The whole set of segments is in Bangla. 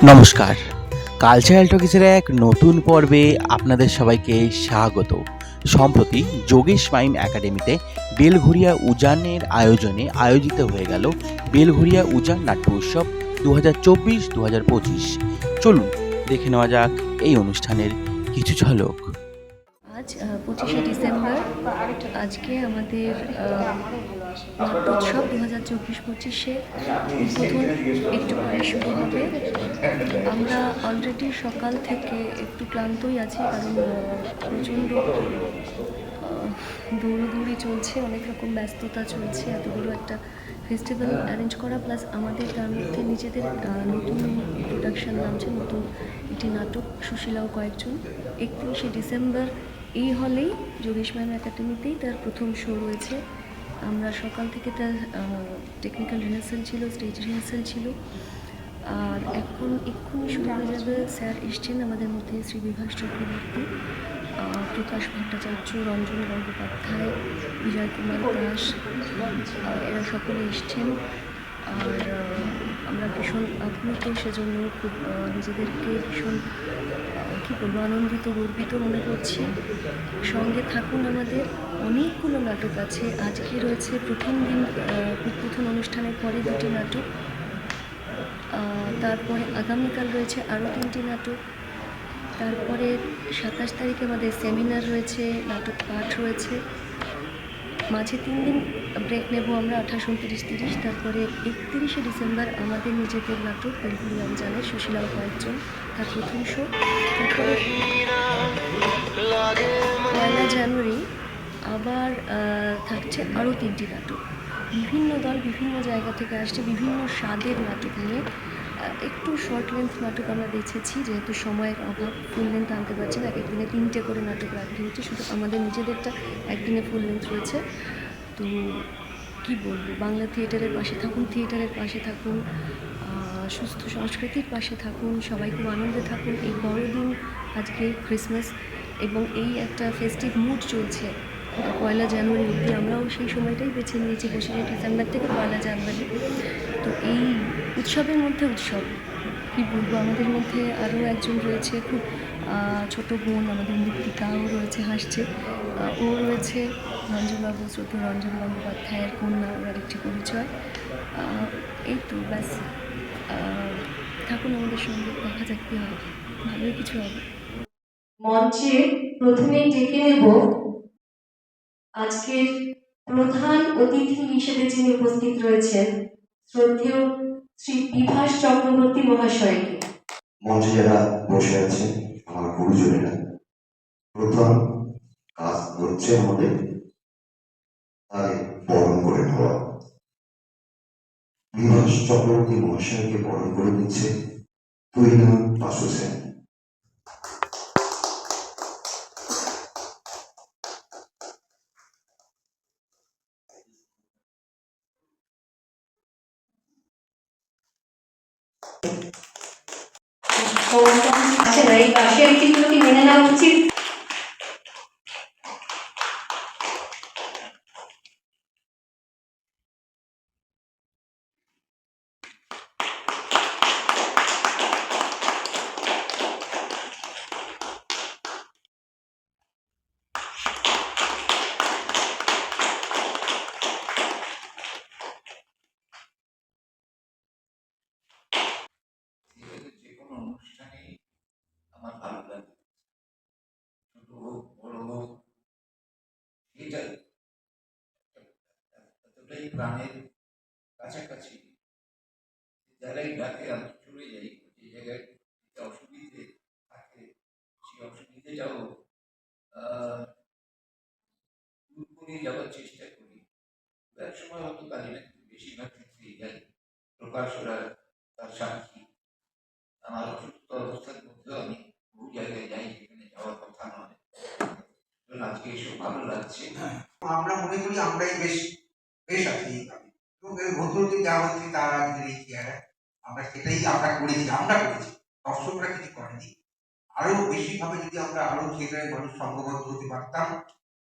নমস্কার। কালচারাল টকিজের এক নতুন পর্বে আপনাদের সবাইকে স্বাগত। সম্প্রতি যোগেশ মাইম একাডেমিতে বেলঘরিয়া উজানের আয়োজনে আয়োজিত হয়ে গেল বেলঘরিয়া উজান নাট্য উৎসব 2024-2025। চলুন দেখে নেওয়া যাক এই অনুষ্ঠানের কিছু ঝলক। আজ 25শে ডিসেম্বর। আজকে আমাদের নাট্যোৎসব 2024-25-এ উদ্বোধন একটু পরে শুরু হবে। আমরা অলরেডি সকাল থেকে একটু ক্লান্তই আছি, কারণ প্রচণ্ড দৌড়োদৌড়ি চলছে, অনেক রকম ব্যস্ততা চলছে। এত বড় একটা ফেস্টিভ্যাল অ্যারেঞ্জ করা, প্লাস আমাদের তার মধ্যে নিজেদের নতুন প্রোডাকশান নামছে, নতুন একটি নাটক, সুশীলাও কয়েকজন। 31শে ডিসেম্বর এই হলেই, যোগেশ মাইম একাডেমিতেই তার প্রথম শো রয়েছে। আমরা সকাল থেকে তার টেকনিক্যাল রিহার্সাল ছিল, স্টেজ রিহার্সাল ছিল, আর এখন এক্ষুনি শুরু হয়ে যাবে। স্যার এসছেন আমাদের মধ্যে, শ্রী বিভাস চক্রবর্তী, প্রকাশ ভট্টাচার্য, রঞ্জন গঙ্গোপাধ্যায়, বিজয় কুমার দাস, এরা সকলে এসছেন। আর আমরা ভীষণ আপ্লুত, সেজন্য খুব নিজেদেরকে ভীষণ কী বলবো, আনন্দিত, গর্বিত মনে করছি। সঙ্গে থাকুন, আমাদের অনেকগুলো নাটক আছে। আজকে রয়েছে প্রথম দিন, উদ্বোধন অনুষ্ঠানের পরে দুটি নাটক, তারপরে আগামীকাল রয়েছে আরও 3টি নাটক, তারপরে 27 তারিখে আমাদের সেমিনার রয়েছে, নাটক পাঠ রয়েছে, মাঝে 3 দিন ব্রেক নেব আমরা, 28, 29, 30। তারপরে 31শে ডিসেম্বর আমাদের নিজেদের নাটক বেলঘরিয়া উজানের সুশীলাও কয়েকজন, তার প্রথম শো। তারপরে 1 জানুয়ারি আবার থাকছে আরও 3টি নাটক। বিভিন্ন দল বিভিন্ন জায়গা থেকে আসছে, বিভিন্ন স্বাদের নাটক নিয়ে। একটু শর্ট লেন্থ নাটক আমরা দেখেছি, যেহেতু সময়ের অভাব, ফুল লেন্থ আনতে পারছি না। এক একদিনে 3টে করে নাটক রাখা হয়েছে, শুধু আমাদের নিজেদেরটা একদিনে ফুল লেন্থ রয়েছে। তো কী বলবো, বাংলা থিয়েটারের পাশে থাকুন, থিয়েটারের পাশে থাকুন, সুস্থ সংস্কৃতির পাশে থাকুন, সবাই খুব আনন্দে থাকুন। এই বড়দিন, আজকে ক্রিসমাস, এবং এই একটা ফেস্টিভ মুড চলছে 1 জানুয়ারি অবধি। আমরাও সেই সময়টাই বেছে নিয়েছি, 25শে ডিসেম্বর থেকে 1 জানুয়ারি। তো এই উৎসবের মধ্যে উৎসব, কী বলবো, আমাদের মধ্যে আরও একজন রয়েছে, খুব ছোটো বোন আমাদের, মৃত্তিকাও রয়েছে, হাসছে। ও রয়েছে রঞ্জনবাবু, শ্রদ্ধা রঞ্জন গঙ্গোপাধ্যায়ের কন্যা, ওর একটি পরিচয়। এই তো ব্যাস, থাকুন আমাদের সঙ্গে, দেখা যাক কী হয়, ভালোই কিছু হবে। মঞ্চে প্রথমেই ডেকে নেব আজকের প্রধান অতিথি হিসেবে যিনি উপস্থিত রয়েছেন, শ্রদ্ধেয় শ্রী বিভাস চক্রবর্তী মহাশয়কে। মঞ্চে যারা বসে আছে আমার গুরুজনেরা, প্রথম কাজ হচ্ছে আমাদের তাদের বরণ করে নেওয়া। বিভাস চক্রবর্তী মহাশয়কে বরণ করে দিচ্ছে তুহিনা বাসু সেন। এই পাশের চিত্র কি মেনে নেওয়া উচিত? যেকোনো অনুষ্ঠানে আমার ভালো লাগে, ছোট হোক বড় হোক, এটা এতটাই প্রাণের কাছাকাছি। যারাই ডাকে আমি চলে যাই, যে জায়গায় অসুবিধে থাকে সেই অসুবিধেটাও দূর করে যাওয়ার চেষ্টা করি। এক সময় হয়তো পারি না, কিন্তু বেশিরভাগ ক্ষেত্রেই যাই। প্রকাশ ওরা তার সাক্ষী, আমার অসুস্থ অবস্থার মধ্যেও আমি বহু জায়গায় যাই যেখানে যাওয়ার কথা নয়। আজকে এসব ভালো লাগছে। আমরা মনে করি আমরাই বেশ বেশ আছি, এবং এর ভদ্রকে যা হচ্ছে তার আজকের এই চেহারা, আমরা সেটাই আমরা করেছি, দর্শকরা কিছু করেনি। আরো বেশি ভাবে যদি আমরা আরো থিয়েটারের মানুষ সংঘবদ্ধ হতে পারতাম,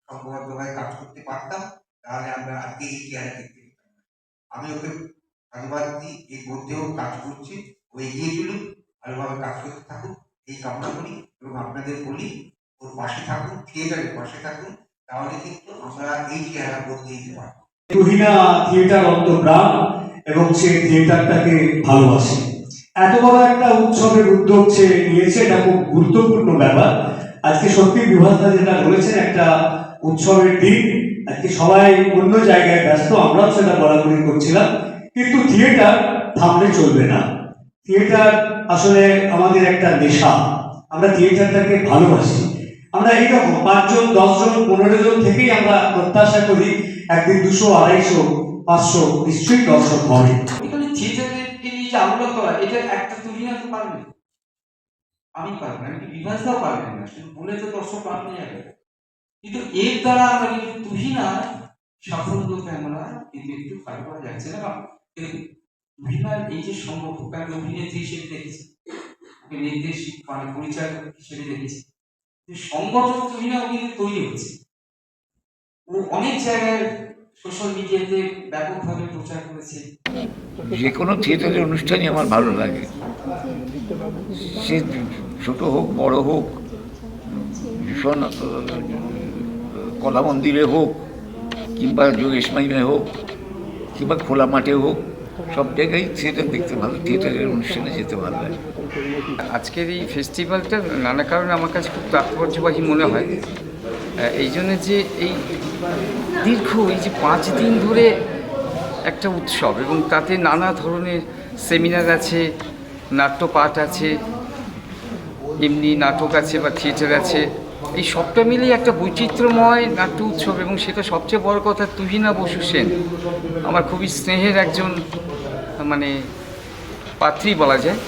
সংঘবদ্ধভাবে কাজ করতে পারতাম, তাহলে আমরা আজকে এই চেহারা দেখতে পেতাম। আমি ওকে ধন্যবাদ দিই, এর মধ্যেও কাজ করছে, ও এগিয়ে চলুক, ভালোভাবে কাজ করতে থাকুক এই কামনা করি, এবং আপনাদের বলি ওর পাশে থাকুন, থিয়েটারের পাশে থাকুন, তাহলে কিন্তু আমরা এই চেহারা বদলে দিতে পারবো। তুহিনা থিয়েটার অন্তর্প্রাণ এবং সে থিয়েটারটাকে ভালোবাসে। এত বড় একটা উৎসবের উদ্যোগ সে নিয়েছে, এটা খুব গুরুত্বপূর্ণ ব্যাপার। আজকে সত্যি বিভাসদা যেটা বলেছেন, একটা উৎসবের দিন, আজকে সবাই অন্য জায়গায় ব্যস্ত, আমরাও সেটা বলাবলি করছিলাম, কিন্তু থিয়েটার থামলে চলবে না। থিয়েটার আসলে আমাদের একটা নেশা, আমরা থিয়েটারটাকে ভালোবাসি। আমরা এইরকম 5 জন 10 জন 15 জন থেকেই আমরা প্রত্যাশা করি একদিন 200, 250, 500 নিশ্চয়ই দর্শক হবে। এখানে থিয়েটারের এই যে আগ্রহ করা, এটা একটা তুহিনা তো পারবে, আমি পারবো না, আমি বিভাসদাও পারবেন না, শুধু বলে তো দর্শক পারবে যাবে, কিন্তু এর দ্বারা আমরা কিন্তু তুহিনা সাফল্যকে আমরা কিন্তু একটু ফাইল করা যাচ্ছে না। তুহিনার এই যে সম্ভব, আমি অভিনেত্রী হিসেবে দেখেছি, নির্দেশিক মানে পরিচালক হিসেবে দেখেছি, সংগঠন তুহিনাও কিন্তু তৈরি হচ্ছে। ও অনেক জায়গায় সোশ্যাল মিডিয়াতে ব্যাপকভাবে প্রচার করেছে। যে কোনো থিয়েটারের অনুষ্ঠানই আমার ভালো লাগে, সে ছোট হোক বড় হোক, ভীষণ কলা মন্দিরে হোক, কিংবা যোগেশ মাইমে হোক, কিংবা খোলা মাঠে হোক, সব জায়গায় থিয়েটার দেখতে ভালো, থিয়েটারের অনুষ্ঠানে যেতে ভালো লাগে। আজকের এই ফেস্টিভ্যালটা নানা কারণে আমার কাছে খুব তাৎপর্যবাহী মনে হয়, এই জন্য যে এই দীর্ঘ এই যে 5 দিন ধরে একটা উৎসব, এবং তাতে নানা ধরনের সেমিনার আছে, নাট্যপাঠ আছে, এমনি নাটক আছে বা থিয়েটার আছে, এই সবটা মিলিয়ে একটা বৈচিত্র্যময় নাট্য উৎসব। এবং সেটা সবচেয়ে বড় কথা, তুহিনা বসু সেন আমার খুবই স্নেহের একজন মানে পাত্রী বলা যায়।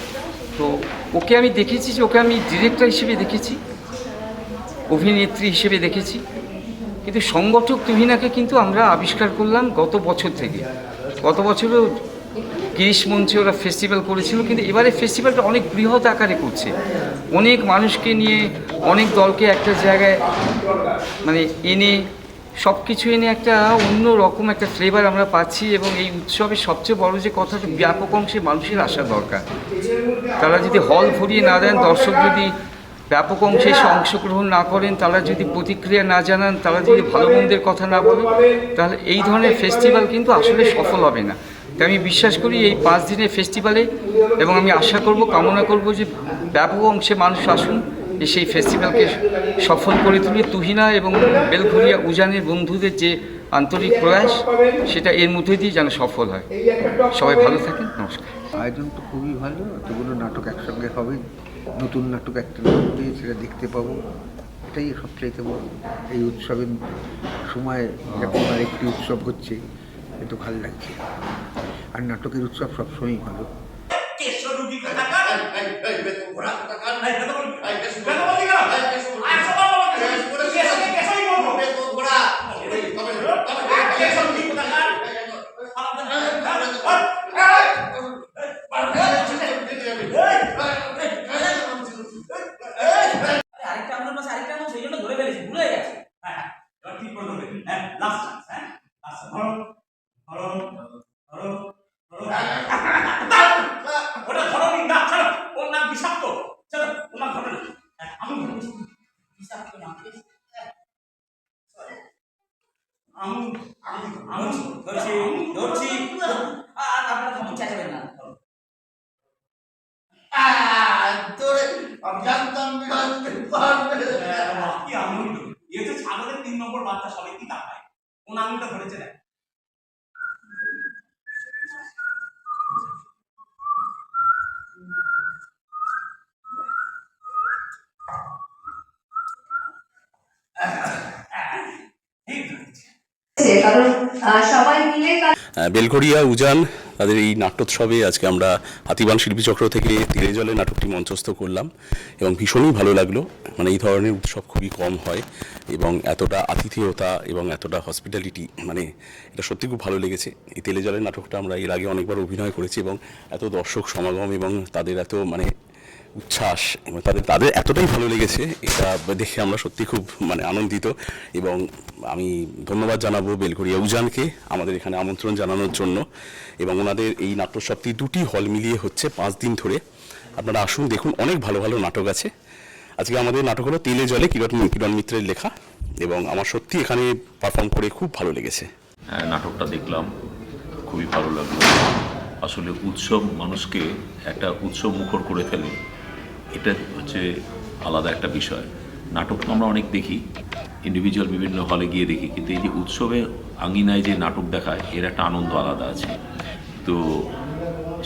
তো ওকে আমি দেখেছি, যে ওকে আমি ডিরেক্টর হিসেবে দেখেছি, অভিনেত্রী হিসেবে দেখেছি, কিন্তু সংগঠক তুহিনাকে কিন্তু আমরা আবিষ্কার করলাম গত বছর থেকে। গত বছরও গিরিশ মঞ্চে ওরা ফেস্টিভ্যাল করেছিল, কিন্তু এবারে ফেস্টিভ্যালটা অনেক বৃহৎ আকারে করছে, অনেক মানুষকে নিয়ে, অনেক দলকে একটা জায়গায় মানে এনে, সব কিছু এনে একটা অন্য রকম একটা ফ্লেভার আমরা পাচ্ছি। এবং এই উৎসবের সবচেয়ে বড় যে কথাটা, ব্যাপক অংশে মানুষের আসা দরকার। তারা যদি হল ভরিয়ে না দেন, দর্শক যদি ব্যাপক অংশে এসে অংশগ্রহণ না করেন, তারা যদি প্রতিক্রিয়া না জানান, তারা যদি ভালো মন্দের কথা না বলেন, তাহলে এই ধরনের ফেস্টিভ্যাল কিন্তু আসলে সফল হবে না। তাই আমি বিশ্বাস করি এই 5 দিনের ফেস্টিভ্যালে, এবং আমি আশা করব, কামনা করব যে ব্যাপক অংশে মানুষ আসুন, এসে এই ফেস্টিভ্যালকে সফল করে তুলে তুহিনা এবং বেলঘরিয়া উজানের বন্ধুদের যে আন্তরিক প্রয়াস, সেটা এর মধ্যে দিয়ে যেন সফল হয়। সবাই ভালো থাকেন, নমস্কার। আয়োজন তো খুবই ভালো, এতগুলো নাটক একসঙ্গে হবে, নতুন নাটক একটা নাটকে সেটা দেখতে পাবো, এটাই সবচাইতে বড়। এই উৎসবের সময় যখন আর একটি উৎসব হচ্ছে, এতো ভালো লাগছে। আর নাটকের উৎসব সবসময়ই ভালো। ছাগলের 3 নম্বর বাচ্চা সবাই কি তাকায়, কোন আঙুলটা ধরেছে দেখ। কারণ সবাই মিলে বেলঘরিয়া উজান তাদের এই নাট্যোৎসবে আজকে আমরা হাতিবান শিল্পীচক্র থেকে তীরে জলে নাটকটি মঞ্চস্থ করলাম, এবং ভীষণই ভালো লাগলো। মানে এই ধরনের উৎসব খুবই কম হয়, এবং এতটা আতিথেয়তা এবং এতটা হসপিটালিটি, মানে এটা সত্যি খুব ভালো লেগেছে। এই তেলে জলের নাটকটা আমরা এর আগে অনেকবার অভিনয় করেছি, এবং এত দর্শক সমাগম এবং তাদের এত মানে উচ্ছ্বাস, এবং তাদের এতটাই ভালো লেগেছে, এটা দেখে আমরা সত্যি খুব মানে আনন্দিত। এবং আমি ধন্যবাদ জানাবো বেলঘরিয়া উজানকে আমাদের এখানে আমন্ত্রণ জানানোর জন্য। এবং ওনাদের এই নাট্যোৎসবটি 2টি হল মিলিয়ে হচ্ছে 5 দিন ধরে, আপনারা আসুন, দেখুন, অনেক ভালো ভালো নাটক আছে। আজকে আমাদের নাটক হলো তেলে জলে, কিরণ মিত্রের লেখা, এবং আমার সত্যি এখানে পারফর্ম করে খুব ভালো লেগেছে। হ্যাঁ, নাটকটা দেখলাম, খুবই ভালো লাগলো। আসলে উৎসব মানুষকে একটা উৎসব মুখর করে ফেলে, এটা হচ্ছে আলাদা একটা বিষয়। নাটক তো আমরা অনেক দেখি, ইন্ডিভিজুয়াল বিভিন্ন হলে গিয়ে দেখি, কিন্তু এই যে উৎসবে আঙ্গিনায় যে নাটক দেখায় এর একটা আনন্দ আলাদা আছে। তো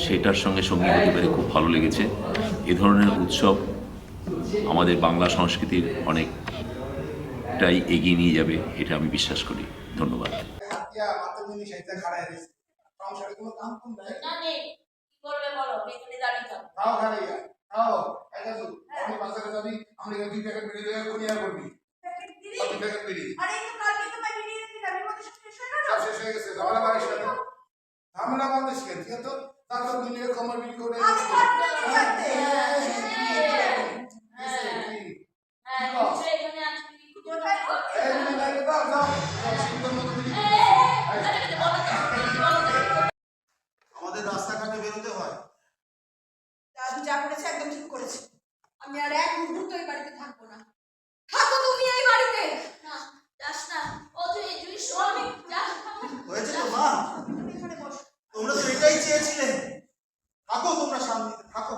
সেটার সঙ্গে সঙ্গী হতে পেরে খুব ভালো লেগেছে। এ ধরনের উৎসব আমাদের বাংলা সংস্কৃতির অনেকটাই এগিয়ে নিয়ে যাবে, এটা আমি বিশ্বাস করি। ধন্যবাদ। ঝামেলা বাংলাদেশ কেন তো তার দুনিয়ার কমার বিল করে আমাদের রাস্তাঘাটে বেরোতে হয়। দাদু যা করেছে একদম ঠিক করেছে। আমি আর এক মুহূর্ত এই বাড়িতে থাকবো না। থাকো তুমি এই বাড়িতে। না, যাস না। ও তুই শোন, যা। হয়েছে তো মা, এখানে বস। তোমরা তো এটাই চেয়েছিলে। থাকো তোমরা সামনে, থাকো।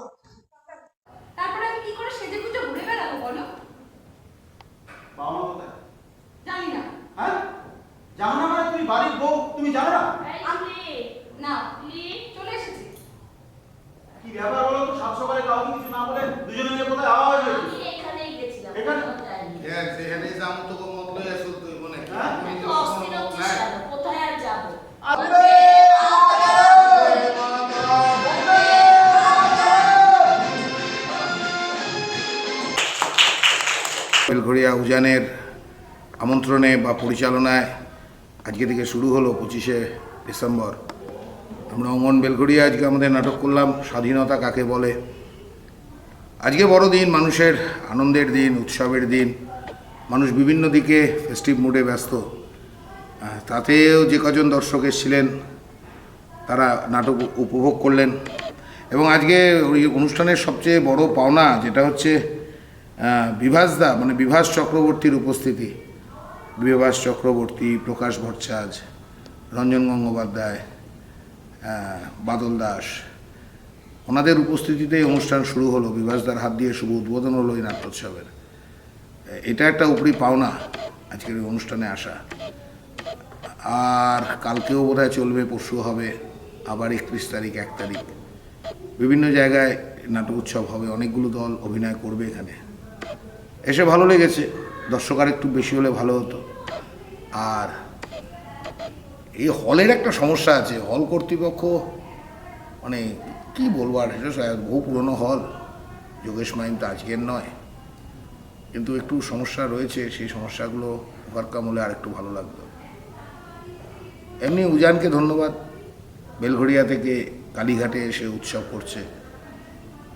তারপরে আমি কি করে সেজে গুজে ঘুরে বেড়াবো বলো? বাবা মা কোথায়? জানি না। হ্যাঁ, জানো না মানে তুমি বাড়ির বউ, তুমি জানো না? না, চলে এসেছি। কি ব্যাপার বলো তো, সাত সকালে কাউকে কিছু না বলে দুজনে মিলে কোথায় আওয়াজ হয়েছে? আমি এখানেই গেছিলাম। এখানে? হ্যাঁ, সেখানেই যাম তো মতলই আসল তুই মনে। হ্যাঁ, তুই তো অস্থির হচ্ছিস কেন? কোথায় আর যাবো? বেলঘড়িয়া উজানের আমন্ত্রণে বা পরিচালনায় আজকে থেকে শুরু হলো 25শে ডিসেম্বর। আমরা অঙ্গন বেলঘড়িয়া আজকে আমাদের নাটক করলাম স্বাধীনতা কাকে বলে। আজকে বড় দিন, মানুষের আনন্দের দিন, উৎসবের দিন। মানুষ বিভিন্ন দিকে ফেস্টিভ মুডে ব্যস্ত। তাতেও যে কজন দর্শক এসেছিলেন তারা নাটক উপভোগ করলেন। এবং আজকে ওই অনুষ্ঠানের সবচেয়ে বড় পাওনা যেটা হচ্ছে বিভাসদা, মানে বিভাস চক্রবর্তীর উপস্থিতি। বিভাস চক্রবর্তী, প্রকাশ ভট্টাচার্য, রঞ্জন গঙ্গোপাধ্যায়, বাদল দাস, ওনাদের উপস্থিতিতে অনুষ্ঠান শুরু হলো। বিভাসদার হাত দিয়ে শুভ উদ্বোধন হলো এই নাট্যোৎসবের। এটা একটা উপরি পাওনা আজকের এই অনুষ্ঠানে আসা। আর কালকেও বোধহয় চলবে, পরশু হবে, আবার 31 তারিখ, 1 তারিখ বিভিন্ন জায়গায় নাটক উৎসব হবে। অনেকগুলো দল অভিনয় করবে এখানে। এসে ভালো লেগেছে। দর্শক আর একটু বেশি হলে ভালো হতো। আর এই হলের একটা সমস্যা আছে। হল কর্তৃপক্ষ মানে কি বলবো, আর এটা বহু পুরনো হল, যোগেশ মাইম তো আজকের নয়, কিন্তু একটু সমস্যা রয়েছে। সেই সমস্যাগুলো ওভারকাম হলে আর একটু ভালো লাগতো। এমনি উজানকে ধন্যবাদ, বেলঘড়িয়া থেকে কালীঘাটে এসে উৎসব করছে।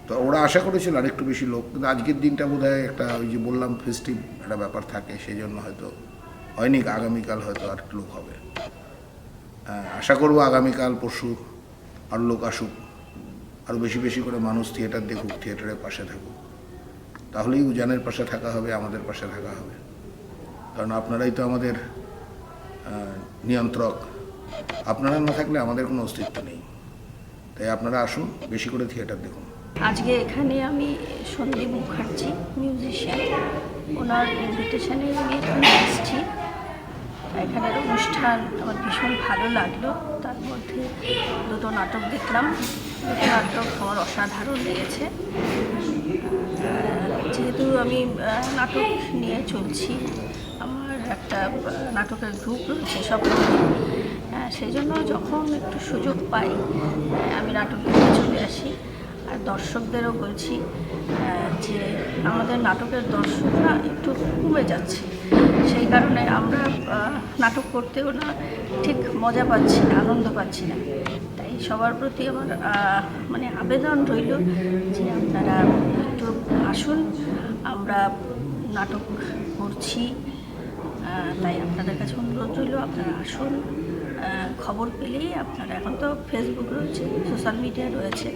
তো ওরা আশা করেছিল আর একটু বেশি লোক, কিন্তু আজকের দিনটা বোধহয় একটা ওই যে বললাম ফেস্টিভ একটা ব্যাপার থাকে, সেই জন্য হয়তো হয়নি। আগামীকাল হয়তো আর একটু লোক হবে। আশা করবো আগামীকাল পরশু আরও লোক আসুক, আরও বেশি বেশি করে মানুষ থিয়েটার দেখুক, থিয়েটারের পাশে থাকুক। তাহলেই উজানের পাশে থাকা হবে, আমাদের পাশে থাকা হবে। কারণ আপনারাই তো আমাদের নিয়ন্ত্রক। আপনারা না থাকলে আমাদের কোনো অস্তিত্ব নেই। তাই আপনারা আসুন, বেশি করে থিয়েটার দেখুন। আজকে এখানে আমি সন্দীপ মুখার্জি, মিউজিশিয়ান, ওনার ইনভিটেশনে আমি এখানে এসেছি। এখানের অনুষ্ঠান আমার ভীষণ ভালো লাগলো। তার মধ্যে দুটো নাটক দেখলাম। দুটো নাটক আমার অসাধারণ লেগেছে। যেহেতু আমি নাটক নিয়ে চলছি, আমার একটা নাটকের গ্রুপ রয়েছে সব, সেই জন্য যখন একটু সুযোগ পাই আমি নাটক নিয়ে চলে আসি। আর দর্শকদেরও বলছি যে আমাদের নাটকের দর্শকরা একটু কমে যাচ্ছে, সেই কারণে আমরা নাটক করতেও না ঠিক মজা পাচ্ছি না, আনন্দ পাচ্ছি না। তাই সবার প্রতি আমার মানে আবেদন রইল যে আপনারা একটু আসুন। আমরা নাটক করছি, তাই আপনাদের কাছে অনুরোধ রইল আপনারা আসুন। খবর পেলেই আপনারা, এখন তো ফেসবুক রয়েছে, সোশ্যাল মিডিয়া রয়েছে,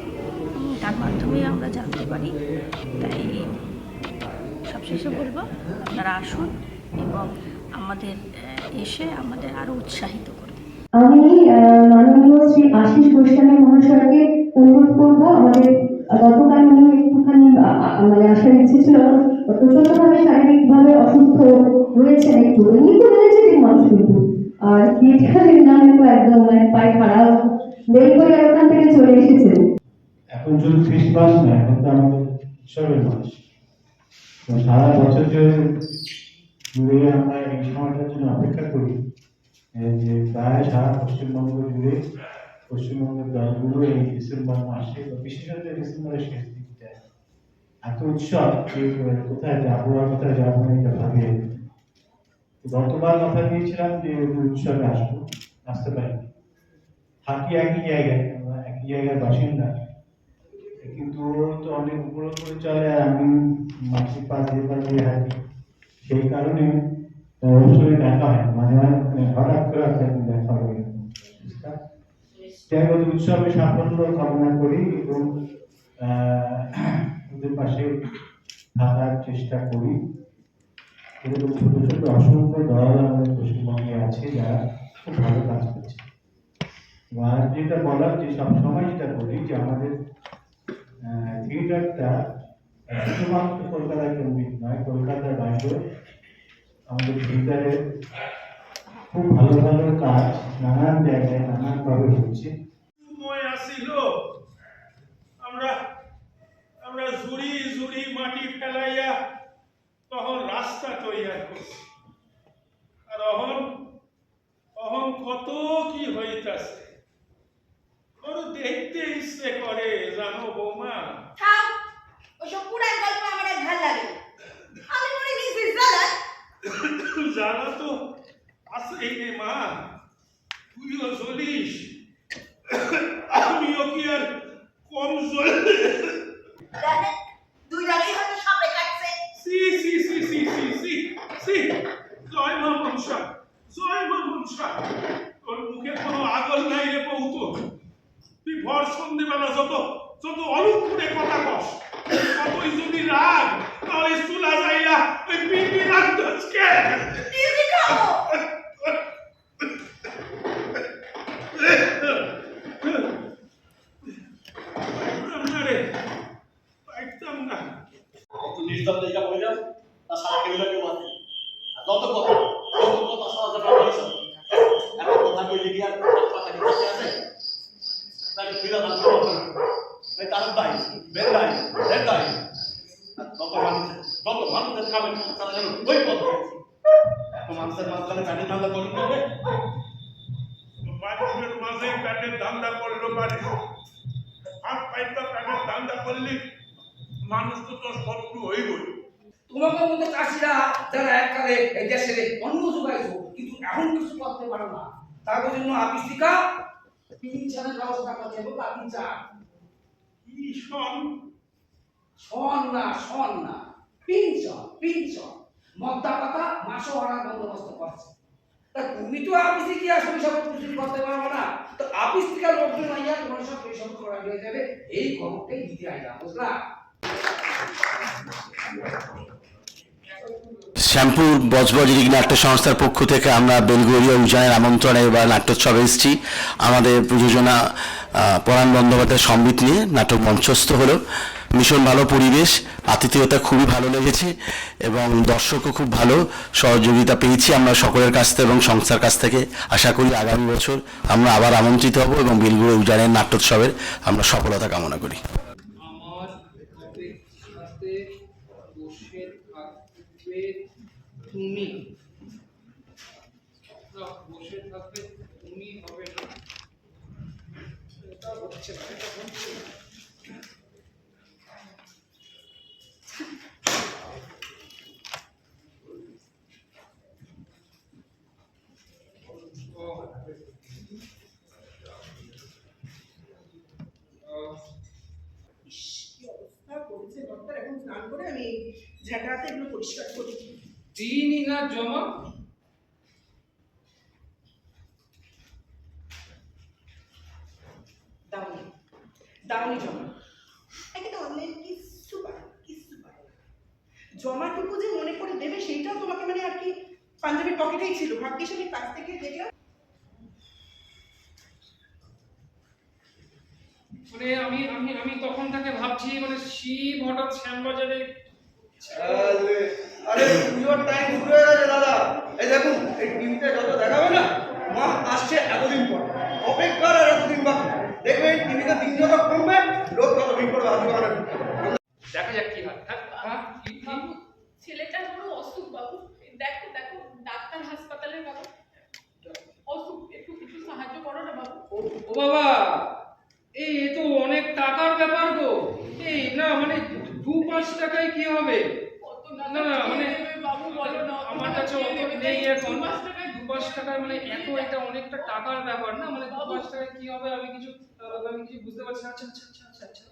তার মাধ্যমে আমরা জানতে পারি। তাই সবশেষে বলবো আপনারা আসুন এবং আমাদের এসে আমাদের আরও উৎসাহিত করুন। আমি মাননীয় শ্রী আশিস গোস্বামী মহাশয়কে অনুরোধ করবো। আমাদের গতকাল উনি একটুখানি মানে আসার ইচ্ছে ছিল, প্রচন্ডভাবে শারীরিকভাবে অসুস্থ রয়েছেন, একটু এমনি তো রয়েছে যে মানুষ, কিন্তু আর থিয়েটারের নামে তো একদম মানে পায়ে খারাপ বেলগড়িয়ার ওখান থেকে চলে এসেছেন। এখন শুধু খ্রিস্টমাস না, এখন তো আমাদের উৎসবের মাস। তো সারা বছর জুড়ে আমরা এই সময়টার জন্য অপেক্ষা করি, যে প্রায় সারা পশ্চিমবঙ্গ জুড়ে পশ্চিমবঙ্গের দলগুলো এই ডিসেম্বর মাসে, বিশেষত ডিসেম্বরের শেষ দিকটায় এত উৎসব যে কোথায় যাবো আর কোথায় যাবো না এটা ভাবি। গতবার কথা দিয়েছিলাম যে উৎসবে আসবো, আসতে পারিনি। থাকি একই জায়গায়, আমরা একই জায়গার বাসিন্দা, কিন্তু তো অনেক উপরে করে চলে আর আমি মাটির পা দিয়ে হাঁটি, সেই কারণে অবশ্যই দেখা হয়, মাঝে মাঝে হঠাৎ করে আপনাকে দেখা হয়। যাই হোক, উৎসবে সাফল্য কামনা করি এবং ওদের পাশে থাকার চেষ্টা করি। এরকম ছোট ছোট অসংখ্য দল আমাদের পশ্চিমবঙ্গে আছে যারা খুব ভালো কাজ করছে। আর যেটা বলার, যে সবসময় যেটা বলি যে আমাদের থিয়েটারটা শুধুমাত্র কলকাতায় কেন্দ্রিক নয়, কলকাতার বাইরেও আমাদের থিয়েটারে খুব ভালো ভালো কাজ নানান জায়গায় নানানভাবে হচ্ছে। আসিল আমরা আমরা ঝুড়ি ঝুড়ি মাটি ফেলাইয়া তখন রাস্তা তৈরি করছি, আর অহন অহন কত কি হইতাছে, ওর দেখতে ইচ্ছে করে জানো বৌমা। থাম, ওসব পুরান গল্প আমার আর ভাল লাগে। আমি মনে নিছি জ্বালা। জ্বালা তো আছেই রে মা, তুইও জ্বলিস, আমিও কি আর কম জ্বলি? দুই জায়গায় হয়তো সাপে কাটছে। সি সি সি সি সি সি সি, জয় মা মনসা, জয় মা মনসা। তোর মুখে কোনো আগল নাই রে বউতো। তুই ভর সন্ধ্যেবেলা যত যত অলুক করে কথা কস, ততই যদি রাগ, তাহলে চুলা যাইয়া ওই পিপি রাখতসকে নিজে খাও। রে পাইতাম না। একটু নির্দল জায়গা বললাম, তার সারা কেউলাকে বাঁধি যত কথা সারা জায়গা বলেছ, একটা কথা বললে কি আর কথা কি বসে আছে? তাকে ফিরা দান করো না, তার দায় বের দায় বের দায়। যত মানুষের খাবেন তারা যেন ওই পথ এত মানুষের মাঝখানে কাটি ধান্দা করুন হবে। মানুষের মাঝে পেটের ধান্দা করলো পারে, হাত পাইতা পেটের ধান্দা করলি মানুষ তো তোর শত্রু হইবই। তোমাকে মতো চাষিরা যারা এককালে এই দেশের অন্য যোগাইছো কিন্তু এখন কিছু করতে পারো না, তার জন্য আপিসিকা পিনশনের ব্যবস্থা করছে, বুঝলা? কি শোন শন না পিনশন মদ্দা পাতা মাসও অনার বন্দোবস্ত করছে। তা তুমি তো আপিসে কি আসলে সব কিছু করতে পারবো না, তো আপিস থেকে লোকজন আইয়া তোমার সব পরিশোধ করা হয়ে যাবে, এই খবরটাই দিতে আইলাম, বুঝলা? শ্যামপুর বজবজ রিগ নাট্য সংস্থার পক্ষ থেকে আমরা বেলগড়িয়া উজানের আমন্ত্রণে এবার নাট্যোৎসবে এসেছি। আমাদের প্রযোজনা পরাণ বন্দ্যোপাধ্যায় সম্বিত নিয়ে নাটক মঞ্চস্থ হলো। ভীষণ ভালো পরিবেশ, আতিথেয়তা খুবই ভালো লেগেছে এবং দর্শকও খুব ভালো সহযোগিতা পেয়েছি আমরা সকলের কাছ থেকে এবং সংস্থার কাছ থেকে। আশা করি আগামী বছর আমরা আবার আমন্ত্রিত হব এবং বেলগড়িয়া উজানের নাট্যোৎসবের আমরা সফলতা কামনা করি। আমার সাথে বসে থাকবে তুমি, বসে থাকবে তুমি হবে না, এটা হচ্ছে না, এটা হচ্ছে না। এখন স্নান করে আমি ঝাঁটাতে এগুলো পরিষ্কার করি। দিনই না জমা দাওনি জমা। জমাটুকু যে মনে করে দেবে সেইটাও তোমাকে মানে আর কি পাঞ্জাবির পকেটেই ছিল, ভাগ্যিস আমি কাছ থেকে দেখলাম। মানে আমি আমি আমি তখন তাকে ভাবছি মানে শিব হঠাৎ শ্যামবাজারে আরে পুজোর টাইম শুরু হয়ে গেছে দাদা। এই দেখুন এই টিভিতে যত দেখাবে না মা আসছে এতদিন পর, অপেক্ষার আর এতদিন বাকি। দেখবেন টিভিতে দিন যত কমবে লোক তত বিপদ আসবে। দেখা যাক কি হয়। হ্যাঁ বাবু ছেলেটার বড় অসুখ বাবু, দেখো দেখো ডাক্তার হাসপাতালের বাবু অসুখ, একটু কিছু সাহায্য করো না বাবু। ও বাবা, এই এ তো অনেক টাকার ব্যাপার গো। এই না মানে 2-5 টাকায় কি হবে? না না মানে বাবু বলো না, আমার কাছে অত নেই এখন। 2-5 টাকায় মানে এত, এটা অনেকটা টাকার ব্যাপার না, মানে 2-5 টাকায় কি হবে আমি কিছু বুঝতে পারছি না। আচ্ছা।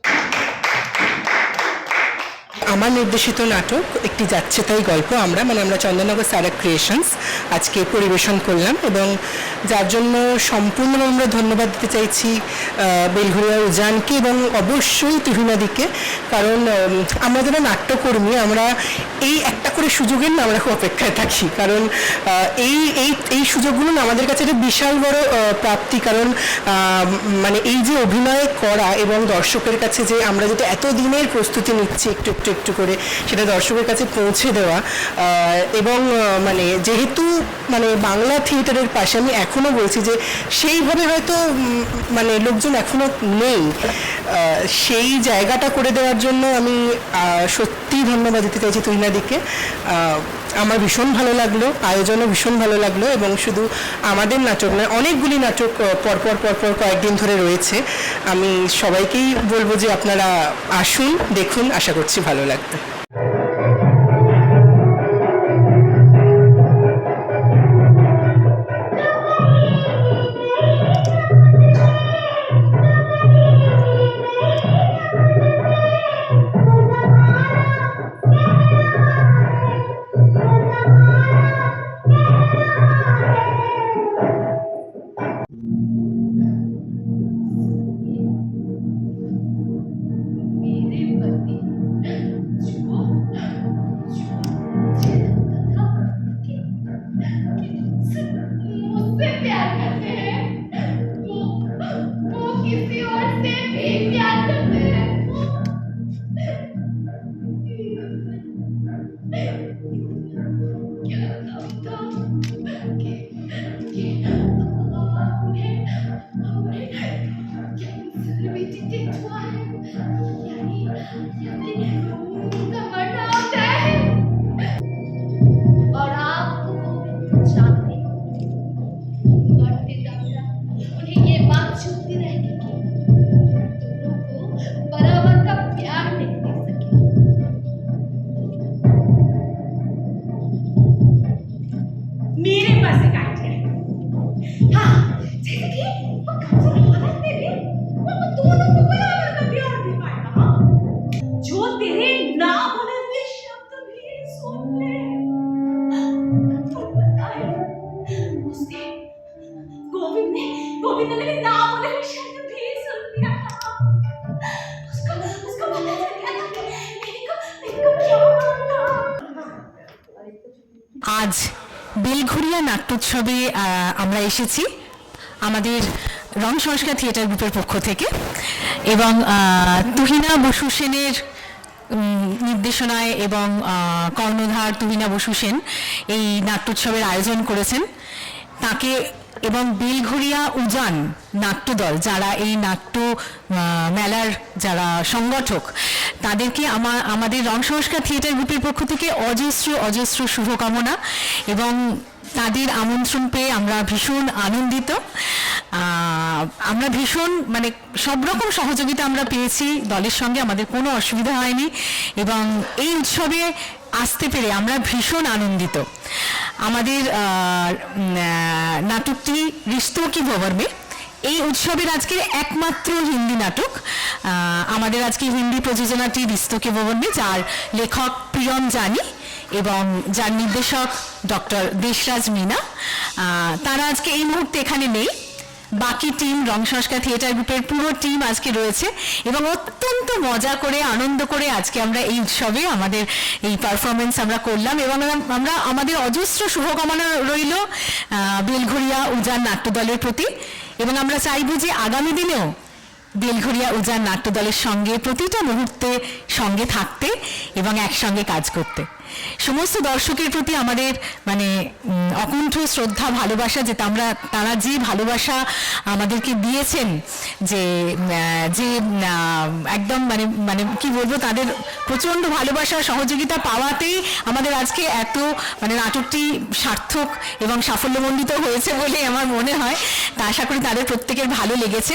আমার নির্দেশিত নাটক একটি যাচ্ছে তাই গল্প আমরা চন্দননগর সারাক ক্রিয়েশনস আজকে পরিবেশন করলাম, এবং যার জন্য সম্পূর্ণভাবে আমরা ধন্যবাদ দিতে চাইছি বেলঘরিয়া উজানকে এবং অবশ্যই তুহিনাদিকে। কারণ আমরা যারা নাট্যকর্মী আমরা এই একটা করে সুযোগের না আমরা খুব অপেক্ষায় থাকি, কারণ এই সুযোগগুলো না আমাদের কাছে একটা বিশাল বড় প্রাপ্তি। কারণ মানে এই যে অভিনয় করা এবং দর্শকের কাছে যে আমরা যেটা এত দিনের প্রস্তুতি নিচ্ছি একটু করে সেটা দর্শকের কাছে পৌঁছে দেওয়া, এবং মানে যেহেতু মানে বাংলা থিয়েটারের পাশে আমি এখনও বলছি যে সেইভাবে হয়তো মানে লোকজন এখনও নেই, সেই জায়গাটা করে দেওয়ার জন্য আমি সত্যিই ধন্যবাদ দিতে চাইছি তুহিনাদিকে। আমার ভীষণ ভালো লাগলো, আয়োজনও ভীষণ ভালো লাগলো, এবং শুধু আমাদের নাটক নয় অনেকগুলি নাটক পরপর কয়েকদিন ধরে রয়েছে। আমি সবাইকেই বলবো যে আপনারা আসুন, দেখুন, আশা করছি ভালো লাগবে। আজ বেলঘরিয়া নাট্যোৎসবে আমরা এসেছি আমাদের রং সংস্কার থিয়েটার গ্রুপের পক্ষ থেকে, এবং তুহিনা বসু সেনের নির্দেশনায় এবং কর্ণধার তুহিনা বসু সেন এই নাট্যোৎসবের আয়োজন করেছেন। তাকে এবং বেলঘরিয়া উজান নাট্যদল যারা এই নাট্য মেলার যারা সংগঠক তাদেরকে আমাদের রং সংস্কার থিয়েটার গ্রুপের পক্ষ থেকে অজস্র শুভকামনা, এবং তাদের আমন্ত্রণ পেয়ে আমরা ভীষণ আনন্দিত। আমরা ভীষণ মানে সব রকম সহযোগিতা আমরা পেয়েছি দলের সঙ্গে, আমাদের কোনো অসুবিধা হয়নি, এবং এই উৎসবে আসতে পেরে আমরা ভীষণ আনন্দিত। আমাদের নাটকটি রিশ্তো কি ভঁवर में এই উৎসবের আজকে একমাত্র হিন্দি নাটক। আমাদের আজকে হিন্দি প্রযোজনাটি রিশ্তো কি ভঁवर में, যার লেখক প্রিয়ম জানি এবং যার নির্দেশক ডক্টর দেশরাজ মিনা। তারা আজকে এই মুহূর্তে এখানে নেই, বাকি টিম রং সংস্কার থিয়েটার গ্রুপের পুরো টিম আজকে রয়েছে এবং অত্যন্ত মজা করে আনন্দ করে আজকে আমরা এই উৎসবে আমাদের এই পারফরমেন্স আমরা করলাম এবং আমরা আমাদের অজস্র শুভকামনা রইল বেলঘরিয়া উজান নাট্যদলের প্রতি এবং আমরা চাইব যে আগামী দিনেও বেলঘরিয়া উজান নাট্যদলের সঙ্গে প্রতিটা মুহূর্তে সঙ্গে থাকতে এবং একসঙ্গে কাজ করতে। সমস্ত দর্শকের প্রতি আমাদের মানে অকুণ্ঠ শ্রদ্ধা ভালোবাসা, যে তারা যে ভালোবাসা আমাদেরকে দিয়েছেন, যে যে একদম মানে মানে কি বলবো, তাদের প্রচণ্ড ভালোবাসা সহযোগিতা পাওয়াতেই আমাদের আজকে এত মানে নাটকটি সার্থক এবং সাফল্যমণ্ডিত হয়েছে বলে আমার মনে হয়। তা আশা করি তাদের প্রত্যেকের ভালো লেগেছে।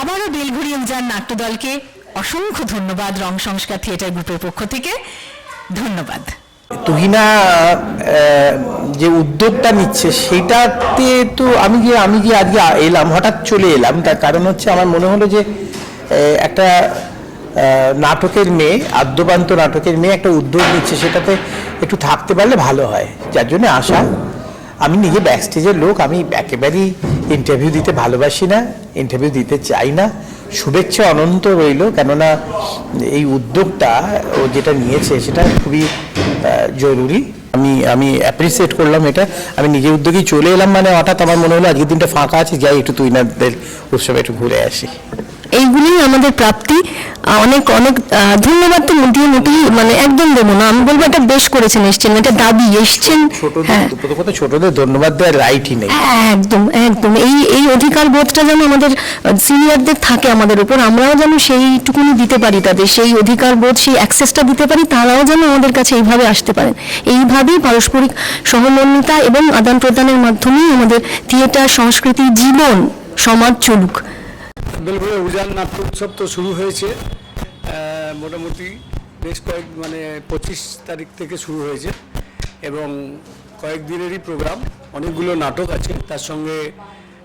আবারও বেলঘরিয়া উজান নাট্যদলকে অসংখ্য ধন্যবাদ রং সংস্কার থিয়েটার গ্রুপের পক্ষ থেকে। ধন্যবাদ। তুহিনা যে উদ্যোগটা নিচ্ছে সেটাতে তো আমি যে আজকে এলাম, হঠাৎ চলে এলাম, তার কারণ হচ্ছে আমার মনে হলো যে একটা নাটকের মেয়ে, আদ্যপান্ত নাটকের মেয়ে একটা উদ্যোগ নিচ্ছে, সেটাতে একটু থাকতে পারলে ভালো হয়, যার জন্য আসা। আমি নিজে ব্যাকস্টেজের লোক, আমি একেবারেই ইন্টারভিউ দিতে ভালোবাসি না, ইন্টারভিউ দিতে চাই না। শুভেচ্ছা অনন্ত রইল, কেননা এই উদ্যোগটা ও যেটা নিয়েছে সেটা খুবই জরুরি। আমি অ্যাপ্রিসিয়েট করলাম এটা। আমি নিজে উদ্যোগেই চলে এলাম, মানে হঠাৎ আমার মনে হলো আজকের দিনটা ফাঁকা আছে, যাই একটু তুহিনাদের উৎসবে একটু ঘুরে আসি। এইগুলোই আমাদের প্রাপ্তি। অনেক অনেক ধন্যবাদ তো মোটেই মানে একদম দেবো না, আমি বলবো এটা বেশ করেছেন, এসছেন, এটা দাবি এসছেন। ছোটদের ধন্যবাদ দেওয়ার রাইটই নেই। একদম একদম এই অধিকার বোধটা যেন আমাদের সিনিয়রদের থাকে আমাদের উপর, আমরাও যেন সেইটুকুনি দিতে পারি তাদের, সেই অধিকার বোধ, সেই অ্যাক্সেসটা দিতে পারি, তারাও যেন আমাদের কাছে এইভাবে আসতে পারেন। এইভাবেই পারস্পরিক সহমর্মিতা এবং আদান প্রদানের মাধ্যমেই আমাদের থিয়েটার সংস্কৃতি জীবন সমাজ চলুক। বেলঘরিয়া উজান নাট্য উৎসব তো শুরু হয়েছে, মোটামুটি বেশ মানে 25 তারিখ থেকে শুরু হয়েছে এবং কয়েকদিনেরই প্রোগ্রাম, অনেকগুলো নাটক আছে, তার সঙ্গে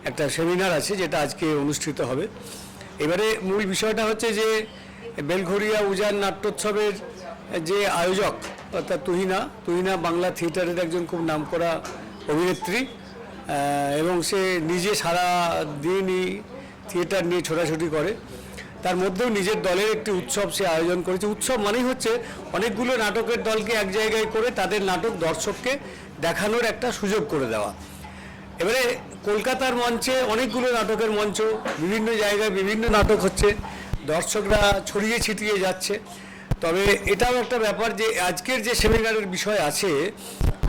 একটা সেমিনার আছে যেটা আজকে অনুষ্ঠিত হবে। এবারে মূল বিষয়টা হচ্ছে যে বেলঘরিয়া উজান নাট্যোৎসবের যে আয়োজক অর্থাৎ তুহিনা বাংলা থিয়েটারের একজন খুব নামকরা অভিনেত্রী এবং সে নিজে সারা দিনই থিয়েটার নিয়ে ছোটাছুটি করে, তার মধ্যেও নিজের দলের একটি উৎসব সে আয়োজন করেছে। উৎসব মানেই হচ্ছে অনেকগুলো নাটকের দলকে এক জায়গায় করে তাদের নাটক দর্শককে দেখানোর একটা সুযোগ করে দেওয়া। এবারে কলকাতার মঞ্চে অনেকগুলো নাটকের মঞ্চ, বিভিন্ন জায়গায় বিভিন্ন নাটক হচ্ছে, দর্শকরা ছড়িয়ে ছিটিয়ে যাচ্ছে। তবে এটাও একটা ব্যাপার যে আজকের যে সেমিনারের বিষয় আছে